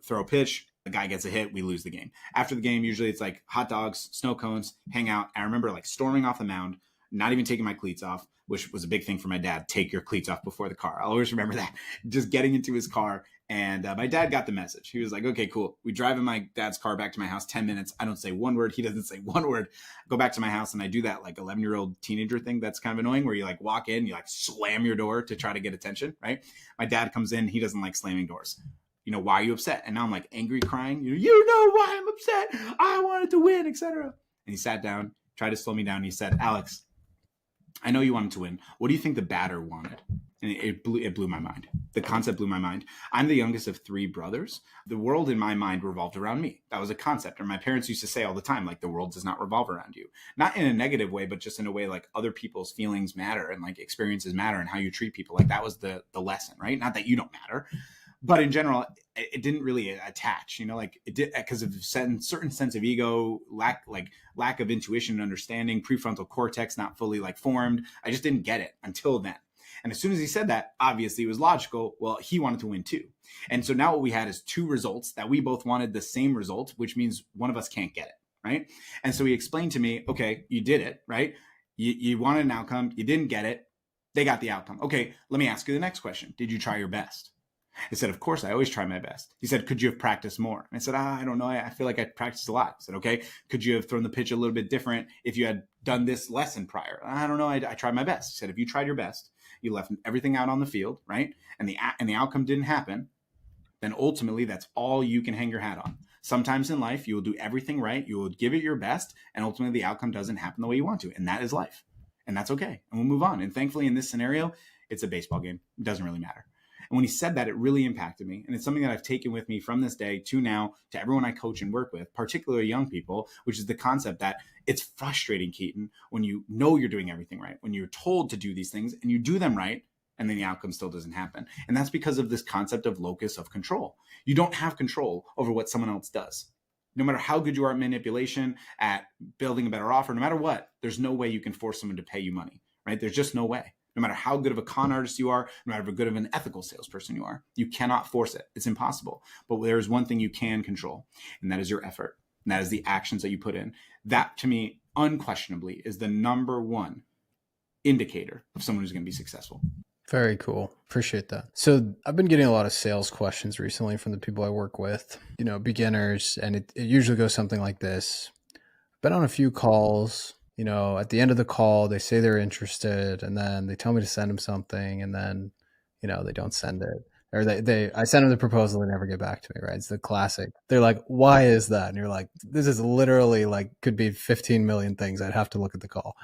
S1: throw a pitch, the guy gets a hit, we lose the game. After the game, usually it's like hot dogs, snow cones, hang out. I remember like storming off the mound, not even taking my cleats off, which was a big thing for my dad. Take your cleats off before the car. I'll always remember that. Just getting into his car. And my dad got the message. He was like, okay, cool. We drive in my dad's car back to my house, 10 minutes. I don't say one word. He doesn't say one word. I go back to my house and I do that like 11-year-old teenager thing that's kind of annoying where you like walk in, you like slam your door to try to get attention, right? My dad comes in. He doesn't like slamming doors. Why are you upset? And now I'm like angry, crying. You know why I'm upset. I wanted to win, etc. And he sat down, tried to slow me down. And he said, Alex, I know you wanted to win. What do you think the batter wanted? And it blew my mind. The concept blew my mind. I'm the youngest of 3 brothers. The world in my mind revolved around me. That was a concept. And my parents used to say all the time, like, the world does not revolve around you. Not in a negative way, but just in a way like other people's feelings matter and like experiences matter and how you treat people. Like that was the lesson, right? Not that you don't matter. But in general, it didn't really attach, like it did because of certain sense of ego, lack of intuition and understanding, prefrontal cortex not fully like formed. I just didn't get it until then. And as soon as he said that, obviously it was logical. Well, he wanted to win too. And so now what we had is 2 results that we both wanted the same result, which means one of us can't get it, right? And so he explained to me, okay, you did it, right? You wanted an outcome. You didn't get it. They got the outcome. Okay, let me ask you the next question. Did you try your best? I said, of course, I always try my best. He said, could you have practiced more? I said, I don't know. I feel like I practiced a lot. I said, okay, could you have thrown the pitch a little bit different if you had done this lesson prior? I don't know. I tried my best. He said, if you tried your best, you left everything out on the field, right? And the outcome didn't happen, then ultimately that's all you can hang your hat on. Sometimes in life, you will do everything right. You will give it your best. And ultimately the outcome doesn't happen the way you want to. And that is life. And that's okay. And we'll move on. And thankfully in this scenario, it's a baseball game. It doesn't really matter. And when he said that, it really impacted me. And it's something that I've taken with me from this day to now to everyone I coach and work with, particularly young people, which is the concept that it's frustrating, Keaton, when you know you're doing everything right, when you're told to do these things and you do them right, and then the outcome still doesn't happen. And that's because of this concept of locus of control. You don't have control over what someone else does. No matter how good you are at manipulation, at building a better offer, no matter what, there's no way you can force someone to pay you money, right? There's just no way. No matter how good of a con artist you are, no matter how good of an ethical salesperson you are, you cannot force it. It's impossible. But there's one thing you can control, and that is your effort. And that is the actions that you put in. That, to me, unquestionably, is the number one indicator of someone who's going to be successful.
S2: Very cool. Appreciate that. So I've been getting a lot of sales questions recently from the people I work with, beginners, and it usually goes something like this. I've been on a few calls. At the end of the call, they say they're interested and then they tell me to send them something and then, they don't send it. Or I send them the proposal, they never get back to me, right? It's the classic. They're like, why is that? And you're like, this is literally could be 15 million things. I'd have to look at the call,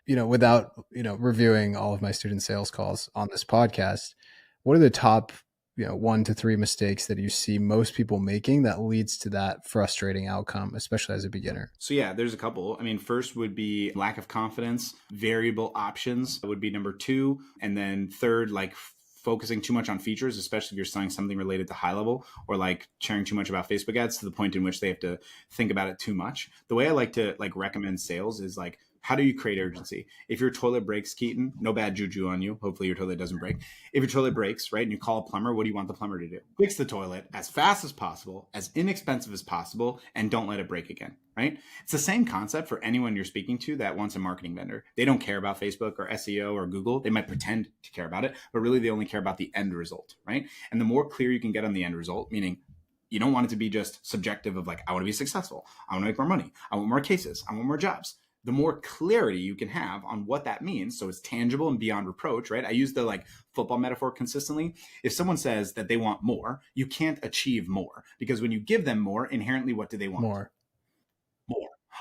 S2: without, reviewing all of my student sales calls on this podcast. What are the top, 1 to 3 mistakes that you see most people making that leads to that frustrating outcome, especially as a beginner?
S1: So yeah, there's a couple. I mean, first would be lack of confidence. Variable options would be number 2. And then third, like focusing too much on features, especially if you're selling something related to high level, or like sharing too much about Facebook ads to the point in which they have to think about it too much. The way I like to like recommend sales is like, how do you create urgency? If your toilet breaks, Keaton, no bad juju on you. Hopefully your toilet doesn't break. If your toilet breaks, right, and you call a plumber, what do you want the plumber to do? Fix the toilet as fast as possible, as inexpensive as possible, and don't let it break again, right? It's the same concept for anyone you're speaking to that wants a marketing vendor. They don't care about Facebook or SEO or Google. They might pretend to care about it, but really they only care about the end result, right? And the more clear you can get on the end result, meaning you don't want it to be just subjective of like, I want to be successful. I want to make more money. I want more cases. I want more jobs. The more clarity you can have on what that means, so it's tangible and beyond reproach, right? I use the like football metaphor consistently. If someone says that they want more, you can't achieve more, because when you give them more, inherently, what do they want?
S2: More.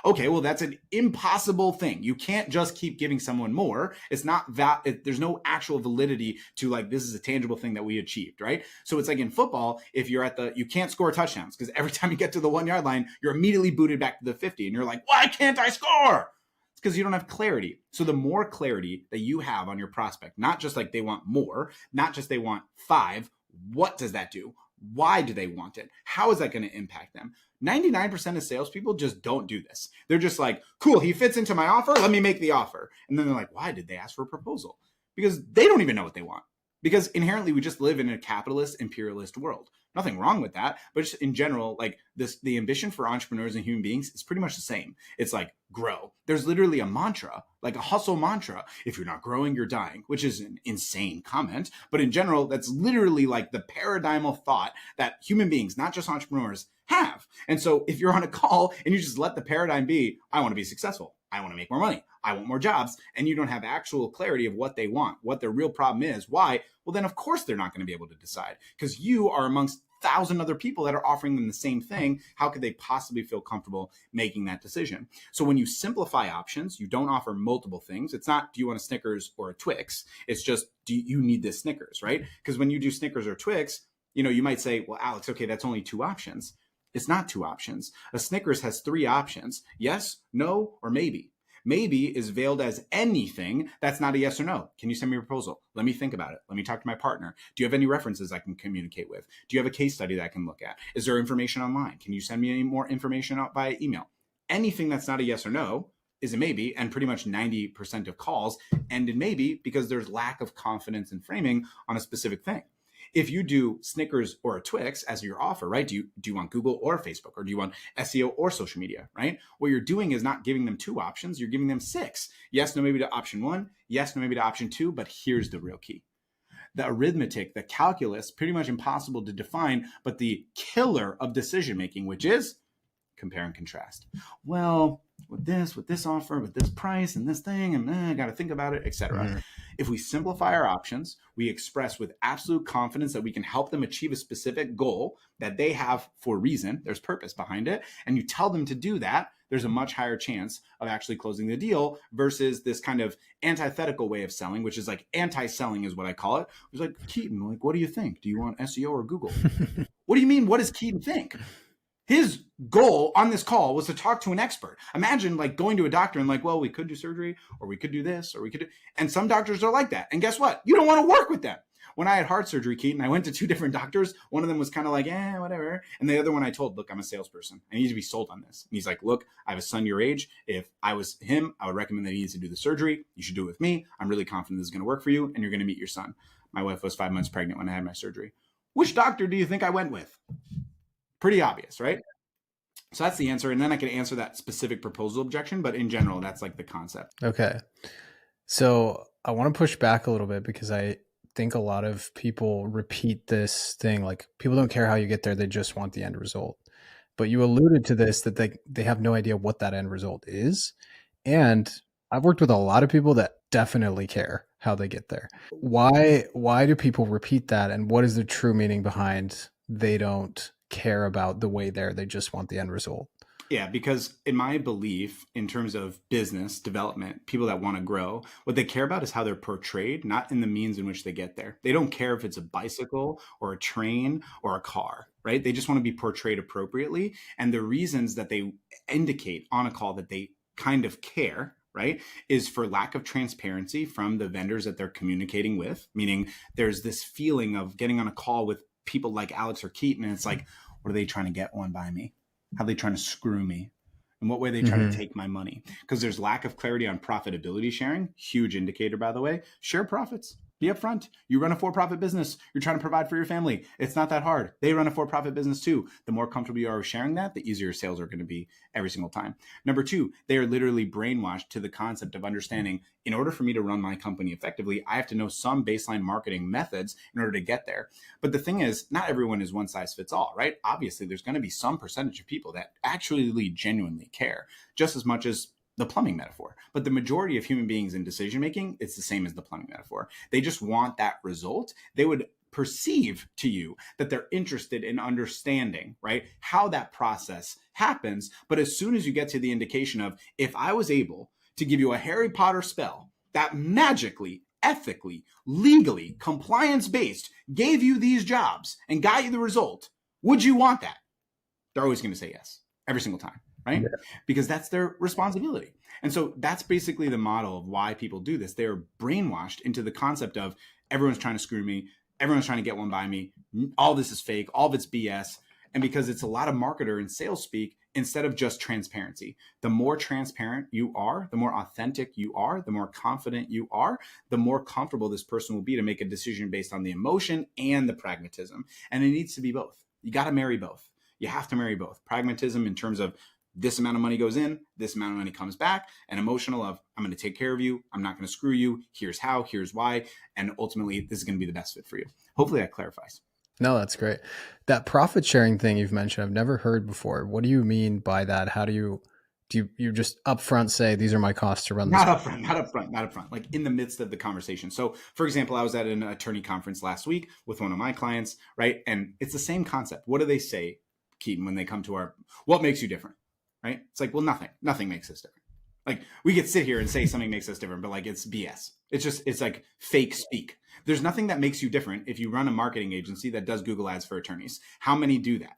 S1: Okay, well, that's an impossible thing. You can't just keep giving someone more. It's not that there's no actual validity to like, this is a tangible thing that we achieved, right? So it's like in football, if you're you can't score touchdowns because every time you get to the 1 yard line, you're immediately booted back to the 50 and you're like, why can't I score? It's because you don't have clarity. So the more clarity that you have on your prospect, not just like they want more, not just they want 5, what does that do? Why do they want it? How is that going to impact them? 99% of salespeople just don't do this. They're just like, cool, he fits into my offer. Let me make the offer. And then they're like, why did they ask for a proposal? Because they don't even know what they want. Because inherently, we just live in a capitalist, imperialist world. Nothing wrong with that. But just in general, like the ambition for entrepreneurs and human beings is pretty much the same. It's like grow. There's literally a mantra, like a hustle mantra. If you're not growing, you're dying, which is an insane comment. But in general, that's literally like the paradigm of thought that human beings, not just entrepreneurs, have. And so if you're on a call and you just let the paradigm be, I want to be successful, I want to make more money, I want more jobs, and you don't have actual clarity of what they want, what their real problem is, why, well, then of course they're not going to be able to decide, because you are amongst 1,000 other people that are offering them the same thing. How could they possibly feel comfortable making that decision? So when you simplify options, you don't offer multiple things. It's not, do you want a Snickers or a Twix? It's just, do you need this Snickers, right? Because when you do Snickers or Twix, you might say, well, Alex, okay, that's only 2 options. It's not 2 options. A Snickers has 3 options. Yes, no, or maybe. Maybe is veiled as anything that's not a yes or no. Can you send me a proposal? Let me think about it. Let me talk to my partner. Do you have any references I can communicate with? Do you have a case study that I can look at? Is there information online? Can you send me any more information out via email? Anything that's not a yes or no is a maybe, and pretty much 90% of calls end in maybe because there's lack of confidence in framing on a specific thing. If you do Snickers or a Twix as your offer, right? Do you want Google or Facebook, or do you want SEO or social media, right? What you're doing is not giving them 2 options. You're giving them 6. Yes, no, maybe to option 1. Yes, no, maybe to option 2. But here's the real key. The arithmetic, the calculus, pretty much impossible to define, but the killer of decision-making, which is compare and contrast. Well, with this offer, with this price and this thing, and I got to think about it, etc. Mm-hmm. If we simplify our options, we express with absolute confidence that we can help them achieve a specific goal that they have for a reason, there's purpose behind it, and you tell them to do that, there's a much higher chance of actually closing the deal versus this kind of antithetical way of selling, which is like anti-selling is what I call it. It's like, Keaton, like, what do you think? Do you want SEO or Google? What do you mean? What does Keaton think? His goal on this call was to talk to an expert. Imagine like going to a doctor and like, well, we could do surgery, or we could do this, or we could do, and some doctors are like that. And guess what? You don't want to work with them. When I had heart surgery, Keaton, I went to 2 different doctors. One of them was kind of like, whatever. And the other one I told, look, I'm a salesperson. I need to be sold on this. And he's like, look, I have a son your age. If I was him, I would recommend that he needs to do the surgery. You should do it with me. I'm really confident this is going to work for you, and you're going to meet your son. My wife was 5 months pregnant when I had my surgery. Which doctor do you think I went with? Pretty obvious, right? So that's the answer. And then I can answer that specific proposal objection. But in general, that's like the concept.
S2: Okay. So I want to push back a little bit because I think a lot of people repeat this thing. Like, people don't care how you get there. They just want the end result. But you alluded to this, that they have no idea what that end result is. And I've worked with a lot of people that definitely care how they get there. Why do people repeat that? And what is the true meaning behind they don't care about the way there, they just want the end result?
S1: Yeah, because in my belief, in terms of business development, people that want to grow, what they care about is how they're portrayed, not in the means in which they get there. They don't care if it's a bicycle or a train or a car, right? They just want to be portrayed appropriately. And the reasons that they indicate on a call that they kind of care, right, is for lack of transparency from the vendors that they're communicating with, meaning there's this feeling of getting on a call with people like Alex or Keaton, and it's like, what are they trying to get one by me? How are they trying to screw me? In what way are they trying to take my money? Because there's lack of clarity on profitability sharing. Huge indicator, by the way. Share profits. Be upfront. You run a for-profit business. You're trying to provide for your family. It's not that hard. They run a for-profit business too. The more comfortable you are with sharing that, the easier sales are going to be every single time. Number two, they are literally brainwashed to the concept of understanding, in order for me to run my company effectively, I have to know some baseline marketing methods in order to get there. But the thing is, not everyone is one size fits all, right? Obviously, there's going to be some percentage of people that actually genuinely care, just as much as the plumbing metaphor. But the majority of human beings in decision making, it's the same as the plumbing metaphor. They just want that result. They would perceive to you that they're interested in understanding, right, how that process happens. But as soon as you get to the indication of, if I was able to give you a Harry Potter spell that magically, ethically, legally, compliance-based gave you these jobs and got you the result, would you want that? They're always going to say yes, every single time. Right? Yeah. Because that's their responsibility. And so that's basically the model of why people do this. They're brainwashed into the concept of, everyone's trying to screw me. Everyone's trying to get one by me. All this is fake. All of it's BS. And because it's a lot of marketer and sales speak, instead of just transparency, the more transparent you are, the more authentic you are, the more confident you are, the more comfortable this person will be to make a decision based on the emotion and the pragmatism. And it needs to be both. You got to marry both. You have to marry both. Pragmatism in terms of, this amount of money goes in, this amount of money comes back, and emotional of, I'm going to take care of you. I'm not going to screw you. Here's how, here's why. And ultimately, this is going to be the best fit for you. Hopefully that clarifies.
S2: No, that's great. That profit sharing thing you've mentioned, I've never heard before. What do you mean by that? How do you just upfront say, these are my costs to run this?
S1: Not upfront, like in the midst of the conversation. So for example, I was at an attorney conference last week with one of my clients, right? And it's the same concept. What do they say, Keaton, when they come to what makes you different? Right? It's like, well, nothing makes us different. Like, we could sit here and say something makes us different, but like, it's BS. It's like fake speak. There's nothing that makes you different if you run a marketing agency that does Google ads for attorneys. How many do that?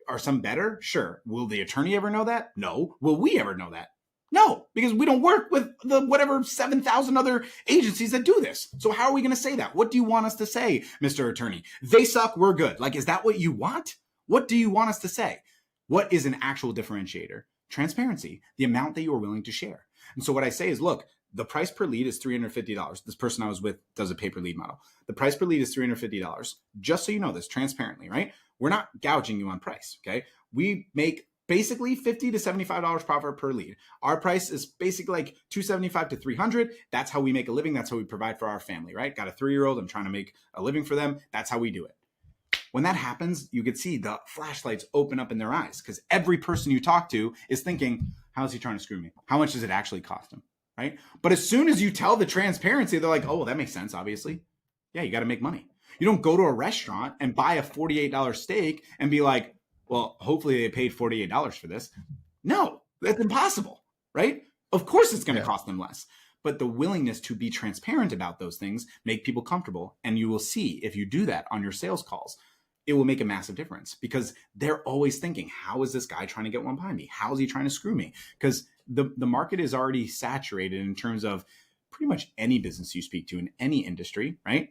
S1: Are some better? Sure. Will the attorney ever know that? No. Will we ever know that? No, because we don't work with the whatever 7,000 other agencies that do this. So how are we going to say that? What do you want us to say, Mr. Attorney? They suck, we're good. Like, is that what you want? What do you want us to say? What is an actual differentiator? Transparency, the amount that you are willing to share. And so what I say is, look, the price per lead is $350. This person I was with does a pay-per-lead model. The price per lead is $350. Just so you know this transparently, right? We're not gouging you on price, okay? We make basically $50 to $75 profit per lead. Our price is basically like $275 to $300. That's how we make a living. That's how we provide for our family, right? Got a 3-year-old. I'm trying to make a living for them. That's how we do it. When that happens, you could see the flashlights open up in their eyes, because every person you talk to is thinking, how is he trying to screw me? How much does it actually cost him? Right? But as soon as you tell the transparency, they're like, oh, well, that makes sense, obviously. Yeah, you got to make money. You don't go to a restaurant and buy a $48 steak and be like, well, hopefully they paid $48 for this. No, that's impossible, right? Of course it's going to cost them less. But the willingness to be transparent about those things make people comfortable. And you will see, if you do that on your sales calls, it will make a massive difference, because they're always thinking, how is this guy trying to get one behind me? How is he trying to screw me? Because the market is already saturated in terms of pretty much any business you speak to in any industry, right,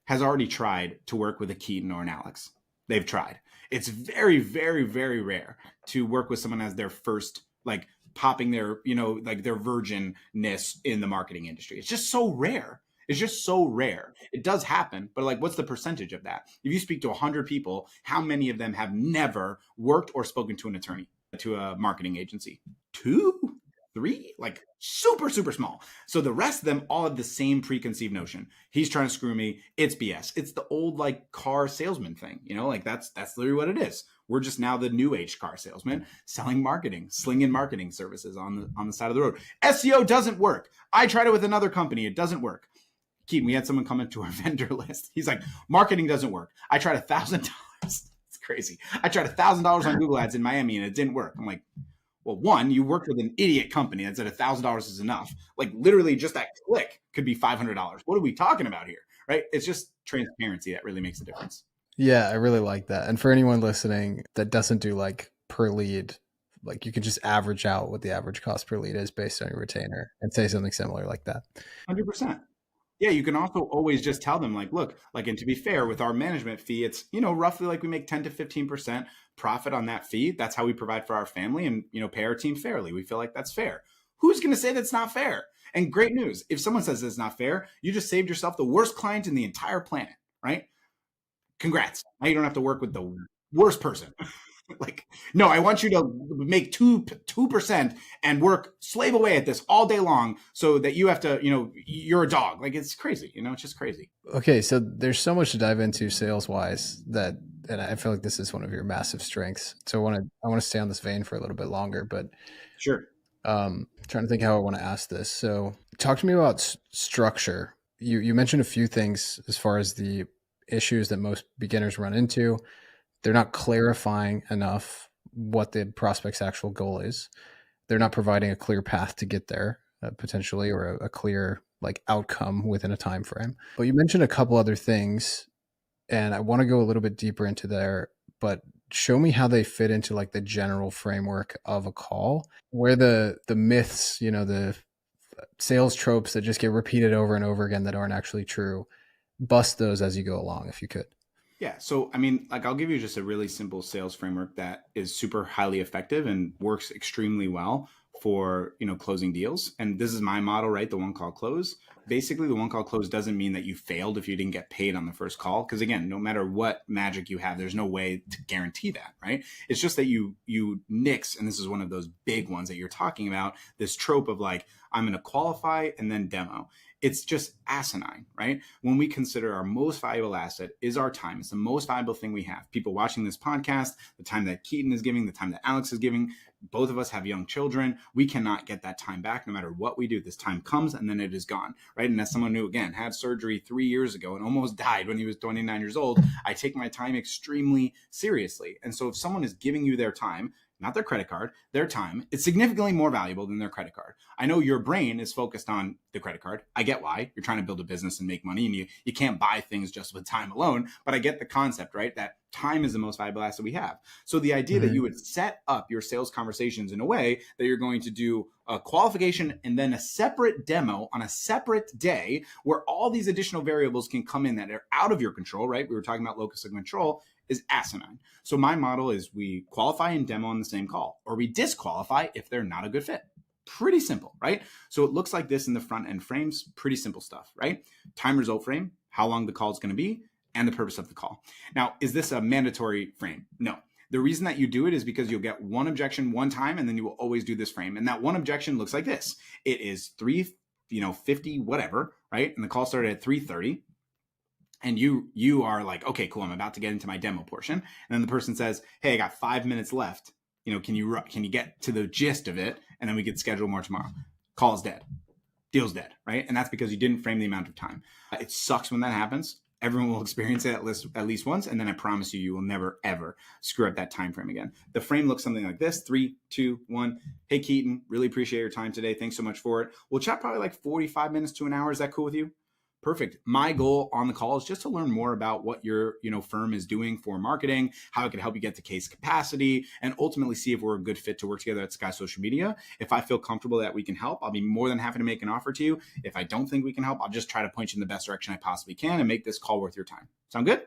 S1: has already tried to work with a Keaton or an Alex. They've tried. It's very, very, very rare to work with someone as their first, like, popping their, like their virginness in the marketing industry. It's just so rare. It's just so rare. It does happen, but like, what's the percentage of that? If you speak to 100 people, how many of them have never worked or spoken to an attorney, to a marketing agency? 2, 3, like super, super small. So the rest of them all have the same preconceived notion. He's trying to screw me. It's BS. It's the old like car salesman thing, like that's literally what it is. We're just now the new age car salesman selling marketing, slinging marketing services on the side of the road. SEO doesn't work. I tried it with another company. It doesn't work. Keaton, we had someone come into our vendor list. He's like, marketing doesn't work. I tried $1,000. It's crazy. I tried $1,000 on Google ads in Miami and it didn't work. I'm like, Well, one, you worked with an idiot company that said $1,000 is enough. Like literally just that click could be $500. What are we talking about here? Right? It's just transparency that really makes a difference.
S2: Yeah, I really like that. And for anyone listening that doesn't do like per lead, like you can just average out what the average cost per lead is based on your retainer and say something similar like that.
S1: 100%. Yeah, you can also always just tell them like, look, like, and to be fair with our management fee, it's, roughly like we make 10 to 15% profit on that fee. That's how we provide for our family and, pay our team fairly. We feel like that's fair. Who's going to say that's not fair? And great news. If someone says it's not fair, you just saved yourself the worst client in the entire planet, right? Congrats. Now you don't have to work with the worst person. Like, no, I want you to make 2% and work, slave away at this all day long so that you have to, you're a dog. Like, it's crazy, it's just crazy.
S2: Okay. So there's so much to dive into sales wise and I feel like this is one of your massive strengths. So I want to stay on this vein for a little bit longer, but
S1: Sure.
S2: Trying to think how I want to ask this. So talk to me about structure. You mentioned a few things as far as the issues that most beginners run into. They're not clarifying enough what the prospect's actual goal is. They're not providing a clear path to get there, potentially, or a clear like outcome within a time frame. But you mentioned a couple other things, and I want to go a little bit deeper into there, but show me how they fit into like the general framework of a call, where the myths, the sales tropes that just get repeated over and over again that aren't actually true. Bust those as you go along, if you could.
S1: Yeah. So, I mean, like, I'll give you just a really simple sales framework that is super highly effective and works extremely well for, closing deals. And this is my model, right? The one call close. Basically, the one call close doesn't mean that you failed if you didn't get paid on the first call. Because again, no matter what magic you have, there's no way to guarantee that, right? It's just that you nix, and this is one of those big ones that you're talking about, this trope of like, I'm going to qualify and then demo. It's just asinine, right? When we consider our most valuable asset is our time. It's the most valuable thing we have. People watching this podcast, the time that Keaton is giving, the time that Alex is giving, both of us have young children. We cannot get that time back no matter what we do. This time comes and then it is gone, right? And as someone who, again, had surgery 3 years ago and almost died when he was 29 years old, I take my time extremely seriously. And so if someone is giving you their time, not their credit card, their time, it's significantly more valuable than their credit card. I know your brain is focused on the credit card. I get why. You're trying to build a business and make money, and you can't buy things just with time alone, but I get the concept, right? That time is the most valuable asset we have. So the idea that you would set up your sales conversations in a way that you're going to do a qualification and then a separate demo on a separate day where all these additional variables can come in that are out of your control, right? We were talking about locus of control, is asinine. So my model is we qualify and demo on the same call, or we disqualify if they're not a good fit. Pretty simple, right? So it looks like this in the front end frames, pretty simple stuff, right? Time result frame, how long the call is going to be, and the purpose of the call. Now, is this a mandatory frame? No. The reason that you do it is because you'll get one objection one time, and then you will always do this frame. And that one objection looks like this. It is 3:50, whatever, right? And the call started at 3:30. And you are like, okay, cool, I'm about to get into my demo portion. And then the person says, hey, I got 5 minutes left. Can you get to the gist of it? And then we could schedule more tomorrow. Call's dead. Deal's dead, right? And that's because you didn't frame the amount of time. It sucks when that happens. Everyone will experience it at least once. And then I promise you will never, ever screw up that time frame again. The frame looks something like this: 3, 2, 1. Hey, Keaton, really appreciate your time today. Thanks so much for it. We'll chat probably like 45 minutes to an hour. Is that cool with you? Perfect. My goal on the call is just to learn more about what your firm is doing for marketing, how it can help you get to case capacity, and ultimately see if we're a good fit to work together at Sky Social Media. If I feel comfortable that we can help, I'll be more than happy to make an offer to you. If I don't think we can help, I'll just try to point you in the best direction I possibly can and make this call worth your time. Sound good?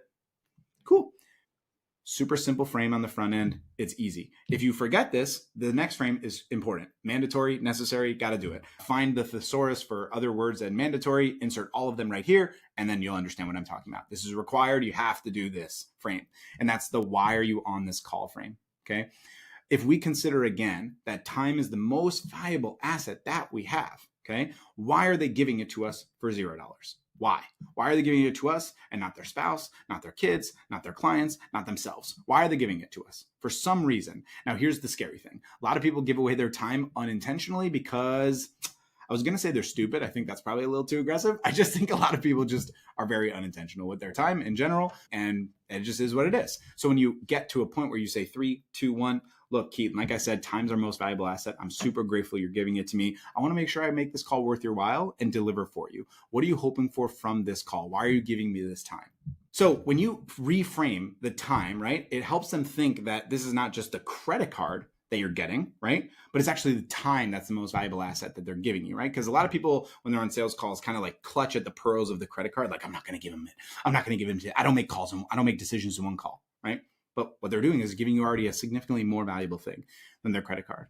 S1: Cool. Super simple frame on the front end. It's easy. If you forget this, the next frame is important. Mandatory, necessary, got to do it. Find the thesaurus for other words than mandatory, insert all of them right here, and then you'll understand what I'm talking about. This is required. You have to do this frame. And that's the why are you on this call frame, okay? If we consider again that time is the most valuable asset that we have, okay? Why are they giving it to us for $0? Why? Why are they giving it to us and not their spouse, not their kids, not their clients, not themselves? Why are they giving it to us? For some reason. Now, here's the scary thing. A lot of people give away their time unintentionally because I was going to say they're stupid. I think that's probably a little too aggressive. I just think a lot of people just are very unintentional with their time in general, and it just is what it is. So when you get to a point where you say 3, 2, 1, look, Keaton, like I said, time's our most valuable asset. I'm super grateful you're giving it to me. I want to make sure I make this call worth your while and deliver for you. What are you hoping for from this call? Why are you giving me this time? So when you reframe the time, right, it helps them think that this is not just a credit card that you're getting, right? But it's actually the time that's the most valuable asset that they're giving you, right? Because a lot of people, when they're on sales calls, kind of like clutch at the pearls of the credit card. Like, I'm not going to give him it. I'm not going to give him it. I don't make calls. I don't make decisions in one call, right? But what they're doing is giving you already a significantly more valuable thing than their credit card.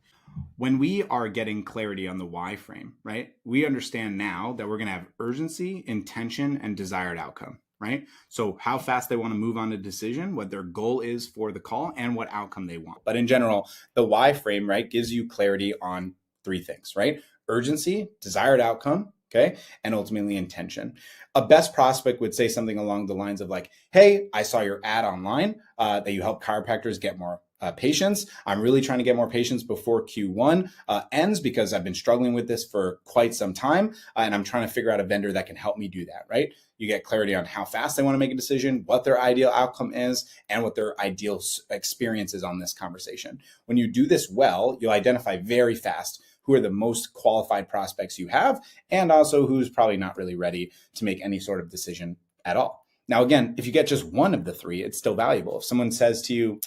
S1: When we are getting clarity on the why frame, right, we understand now that we're going to have urgency, intention, and desired outcome, right? So how fast they want to move on a decision, what their goal is for the call, and what outcome they want. But in general, the why frame, right, gives you clarity on 3 things, right? Urgency, desired outcome, okay, and ultimately intention. A best prospect would say something along the lines of like, hey, I saw your ad online that you help chiropractors get more patients. I'm really trying to get more patients before Q1 ends because I've been struggling with this for quite some time. And I'm trying to figure out a vendor that can help me do that, right? You get clarity on how fast they want to make a decision, what their ideal outcome is, and what their ideal experience is on this conversation. When you do this well, you'll identify very fast who are the most qualified prospects you have, and also who's probably not really ready to make any sort of decision at all. Now, again, if you get just one of the 3, it's still valuable. If someone says to you,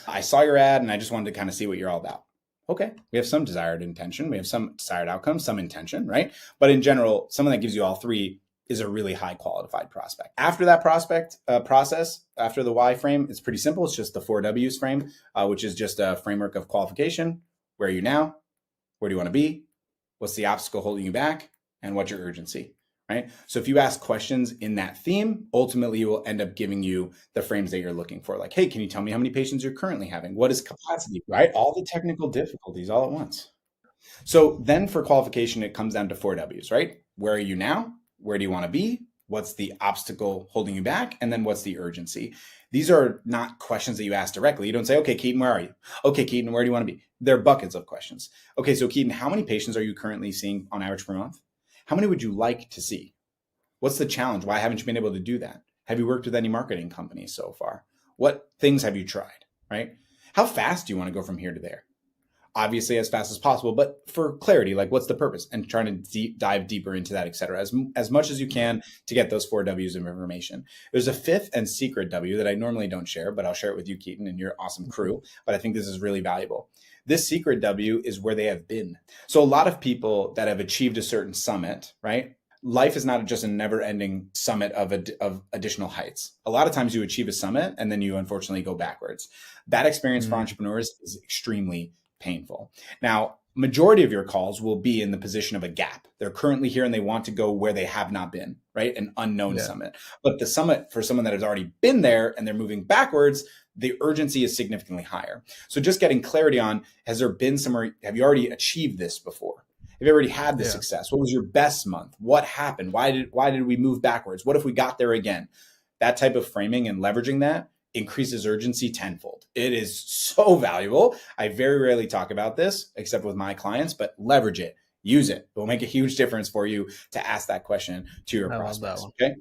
S1: I saw your ad and I just wanted to kind of see what you're all about. Okay, we have some desired intention. We have some desired outcome, some intention, right? But in general, someone that gives you all 3 is a really high qualified prospect. After that prospect process, after the why frame, it's pretty simple. It's just the 4 W's frame, which is just a framework of qualification. Where are you now? Where do you want to be? What's the obstacle holding you back? And what's your urgency, right? So if you ask questions in that theme, ultimately you will end up giving you the frames that you're looking for. Like, hey, can you tell me how many patients you're currently having? What is capacity, right? All the technical difficulties all at once. So then for qualification, it comes down to 4 W's, right? Where are you now? Where do you want to be? What's the obstacle holding you back? And then what's the urgency? These are not questions that you ask directly. You don't say, okay, Keaton, where are you? Okay, Keaton, where do you want to be? They're buckets of questions. Okay, so Keaton, how many patients are you currently seeing on average per month? How many would you like to see? What's the challenge? Why haven't you been able to do that? Have you worked with any marketing companies so far? What things have you tried, right? How fast do you want to go from here to there? Obviously as fast as possible, but for clarity, like what's the purpose, and trying to dive deeper into that, et cetera, as much as you can to get those 4 W's of information. There's a 5th and secret W that I normally don't share, but I'll share it with you, Keaton, and your awesome crew. But I think this is really valuable. This secret W is where they have been. So a lot of people that have achieved a certain summit, right? Life is not just a never-ending summit of additional heights. A lot of times you achieve a summit and then you unfortunately go backwards. That experience for entrepreneurs is extremely painful. Now, majority of your calls will be in the position of a gap. They're currently here and they want to go where they have not been, right? An unknown summit. But the summit for someone that has already been there and they're moving backwards, the urgency is significantly higher. So just getting clarity on, has there been somewhere, have you already achieved this before? Have you already had this success? What was your best month? What happened? Why did we move backwards? What if we got there again? That type of framing and leveraging that increases urgency tenfold. It is so valuable. I very rarely talk about this except with my clients, but leverage it, use it. It will make a huge difference for you to ask that question to your prospects. Okay.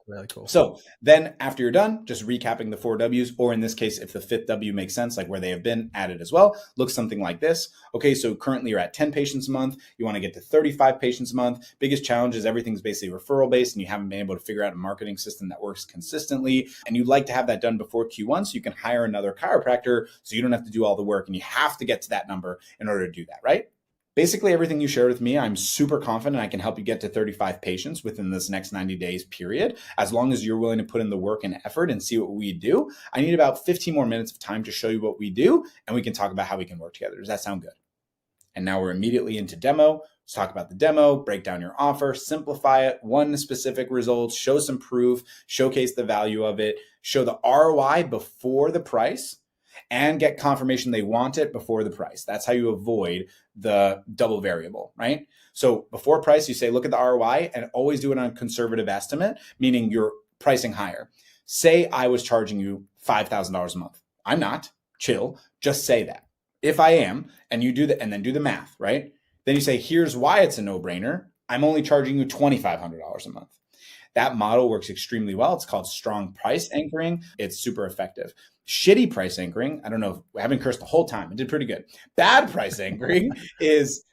S2: Really cool.
S1: So then after you're done, just recapping the 4 W's, or in this case, if the 5th W makes sense, like where they have been added as well, looks something like this. Okay, so currently you're at 10 patients a month. You want to get to 35 patients a month. Biggest challenge is everything's basically referral based and you haven't been able to figure out a marketing system that works consistently. And you'd like to have that done before Q1 so you can hire another chiropractor so you don't have to do all the work, and you have to get to that number in order to do that, right? Basically, everything you shared with me, I'm super confident I can help you get to 35 patients within this next 90 days period, as long as you're willing to put in the work and effort and see what we do. I need about 15 more minutes of time to show you what we do, and we can talk about how we can work together. Does that sound good? And now we're immediately into demo. Let's talk about the demo, break down your offer, simplify it, one specific results, show some proof, showcase the value of it, show the ROI before the price, and get confirmation they want it before the price. That's how you avoid the double variable, right? So before price, you say, look at the ROI and always do it on conservative estimate, meaning you're pricing higher. Say I was charging you $5,000 a month. I'm not. Chill. Just say that. If I am, and you do that, and then do the math, right? Then you say, here's why it's a no-brainer. I'm only charging you $2,500 a month. That model works extremely well. It's called strong price anchoring. It's super effective. Shitty price anchoring, I don't know, I haven't cursed the whole time. I did pretty good. Bad price anchoring is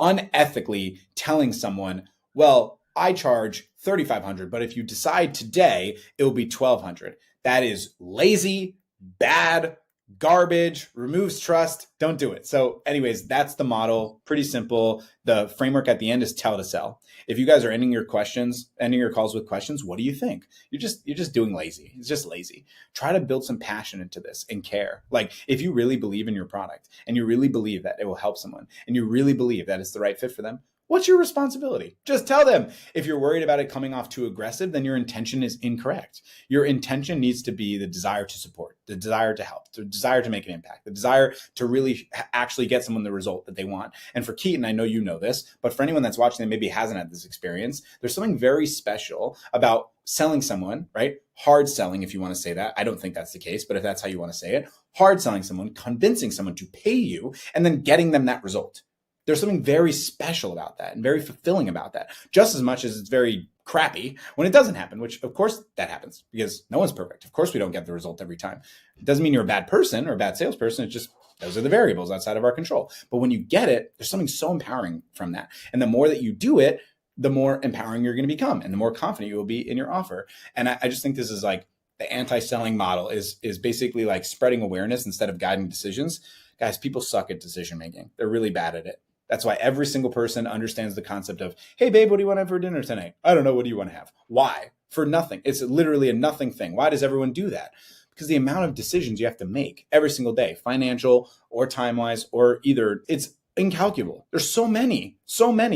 S1: unethically telling someone, well, I charge $3,500, but if you decide today, it will be $1,200. That is lazy, bad, garbage, removes trust. Don't do it. So anyways, that's the model. Pretty simple. The framework at the end is tell to sell. If you guys are ending your calls with questions, what do you think? You're just doing lazy. It's just lazy. Try to build some passion into this and care. Like if you really believe in your product and you really believe that it will help someone and you really believe that it's the right fit for them, what's your responsibility? Just tell them. If you're worried about it coming off too aggressive, then your intention is incorrect. Your intention needs to be the desire to support, the desire to help, the desire to make an impact, the desire to really actually get someone the result that they want. And for Keaton, I know you know this, but for anyone that's watching that maybe hasn't had this experience, there's something very special about selling someone, right? Hard selling, if you want to say that. I don't think that's the case, but if that's how you want to say it, hard selling someone, convincing someone to pay you, and then getting them that result. There's something very special about that and very fulfilling about that, just as much as it's very crappy when it doesn't happen, which of course that happens because no one's perfect. Of course we don't get the result every time. It doesn't mean you're a bad person or a bad salesperson. It's just those are the variables outside of our control. But when you get it, there's something so empowering from that. And the more that you do it, the more empowering you're going to become and the more confident you will be in your offer. And I just think this is like the anti-selling model is basically like spreading awareness instead of guiding decisions. Guys, people suck at decision making. They're really bad at it. That's why every single person understands the concept of, hey, babe, what do you want to have for dinner tonight? I don't know. What do you want to have? Why? For nothing. It's literally a nothing thing. Why does everyone do that? Because the amount of decisions you have to make every single day, financial or time-wise, or either, it's incalculable. There's so many,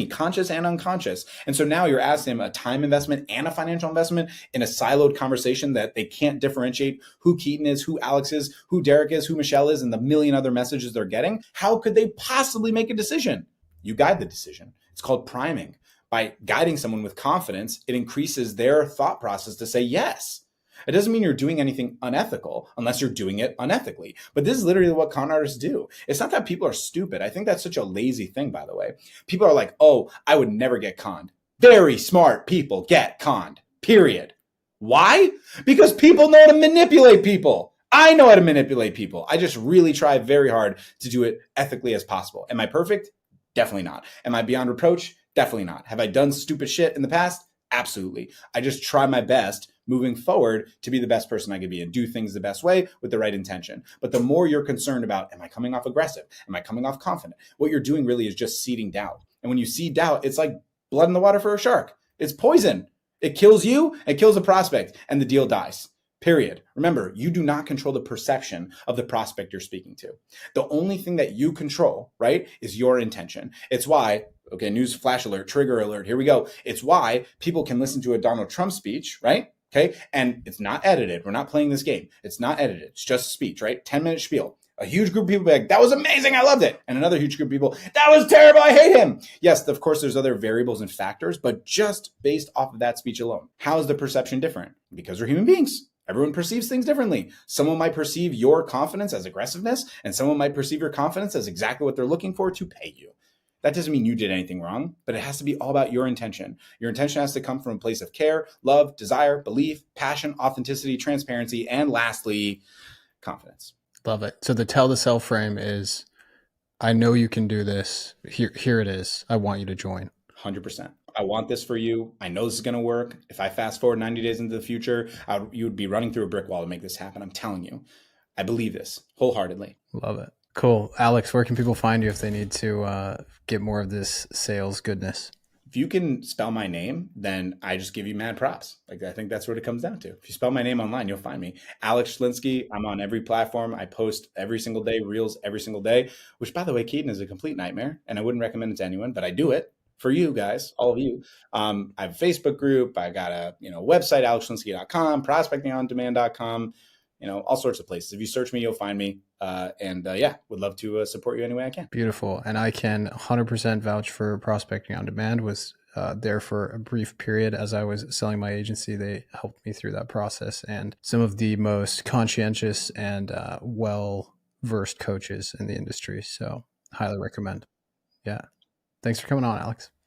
S1: conscious and unconscious. And so now you're asking them a time investment and a financial investment in a siloed conversation that they can't differentiate who Keaton is, who Alex is, who Derek is, who Michelle is, and the million other messages they're getting. How could they possibly make a decision? You guide the decision. It's called priming. By guiding someone with confidence, it increases their thought process to say yes. It doesn't mean you're doing anything unethical unless you're doing it unethically. But this is literally what con artists do. It's not that people are stupid. I think that's such a lazy thing, by the way. People are like, oh, I would never get conned. Very smart people get conned, period. Why? Because people know how to manipulate people. I know how to manipulate people. I just really try very hard to do it ethically as possible. Am I perfect? Definitely not. Am I beyond reproach? Definitely not. Have I done stupid shit in the past? Absolutely. I just try my best moving forward to be the best person I could be and do things the best way with the right intention. But the more you're concerned about, am I coming off aggressive? Am I coming off confident? What you're doing really is just seeding doubt. And when you seed doubt, it's like blood in the water for a shark. It's poison. It kills you, it kills the prospect, and the deal dies. Period. Remember, you do not control the perception of the prospect you're speaking to. The only thing that you control, right, is your intention. It's why, okay, news flash alert, trigger alert, here we go. It's why people can listen to a Donald Trump speech, right? Okay. And it's not edited. We're not playing this game. It's not edited. It's just a speech, right? 10-minute spiel. A huge group of people be like, that was amazing. I loved it. And another huge group of people, that was terrible. I hate him. Yes, of course, there's other variables and factors, but just based off of that speech alone, how is the perception different? Because we're human beings. Everyone perceives things differently. Someone might perceive your confidence as aggressiveness, and someone might perceive your confidence as exactly what they're looking for to pay you. That doesn't mean you did anything wrong, but it has to be all about your intention. Your intention has to come from a place of care, love, desire, belief, passion, authenticity, transparency, and lastly, confidence.
S2: Love it. So the tell to sell frame is, I know you can do this. Here it is. I want you to join.
S1: 100%. I want this for you. I know this is going to work. If I fast forward 90 days into the future, you would be running through a brick wall to make this happen. I'm telling you. I believe this wholeheartedly.
S2: Love it. Cool. Alex, where can people find you if they need to get more of this sales goodness?
S1: If you can spell my name, then I just give you mad props. Like, I think that's what it comes down to. If you spell my name online, you'll find me. Alex Schlinsky. I'm on every platform. I post every single day, reels every single day, which, by the way, Keaton, is a complete nightmare. And I wouldn't recommend it to anyone, but I do it for you guys, all of you. I have a Facebook group. I got a website, alexschlinsky.com, prospectingondemand.com, all sorts of places. If you search me, you'll find me. Would love to support you any way I can.
S2: Beautiful. And I can 100% vouch for Prospecting on Demand. Was there for a brief period as I was selling my agency. They helped me through that process, and some of the most conscientious and well versed coaches in the industry. So highly recommend. Yeah. Thanks for coming on, Alex.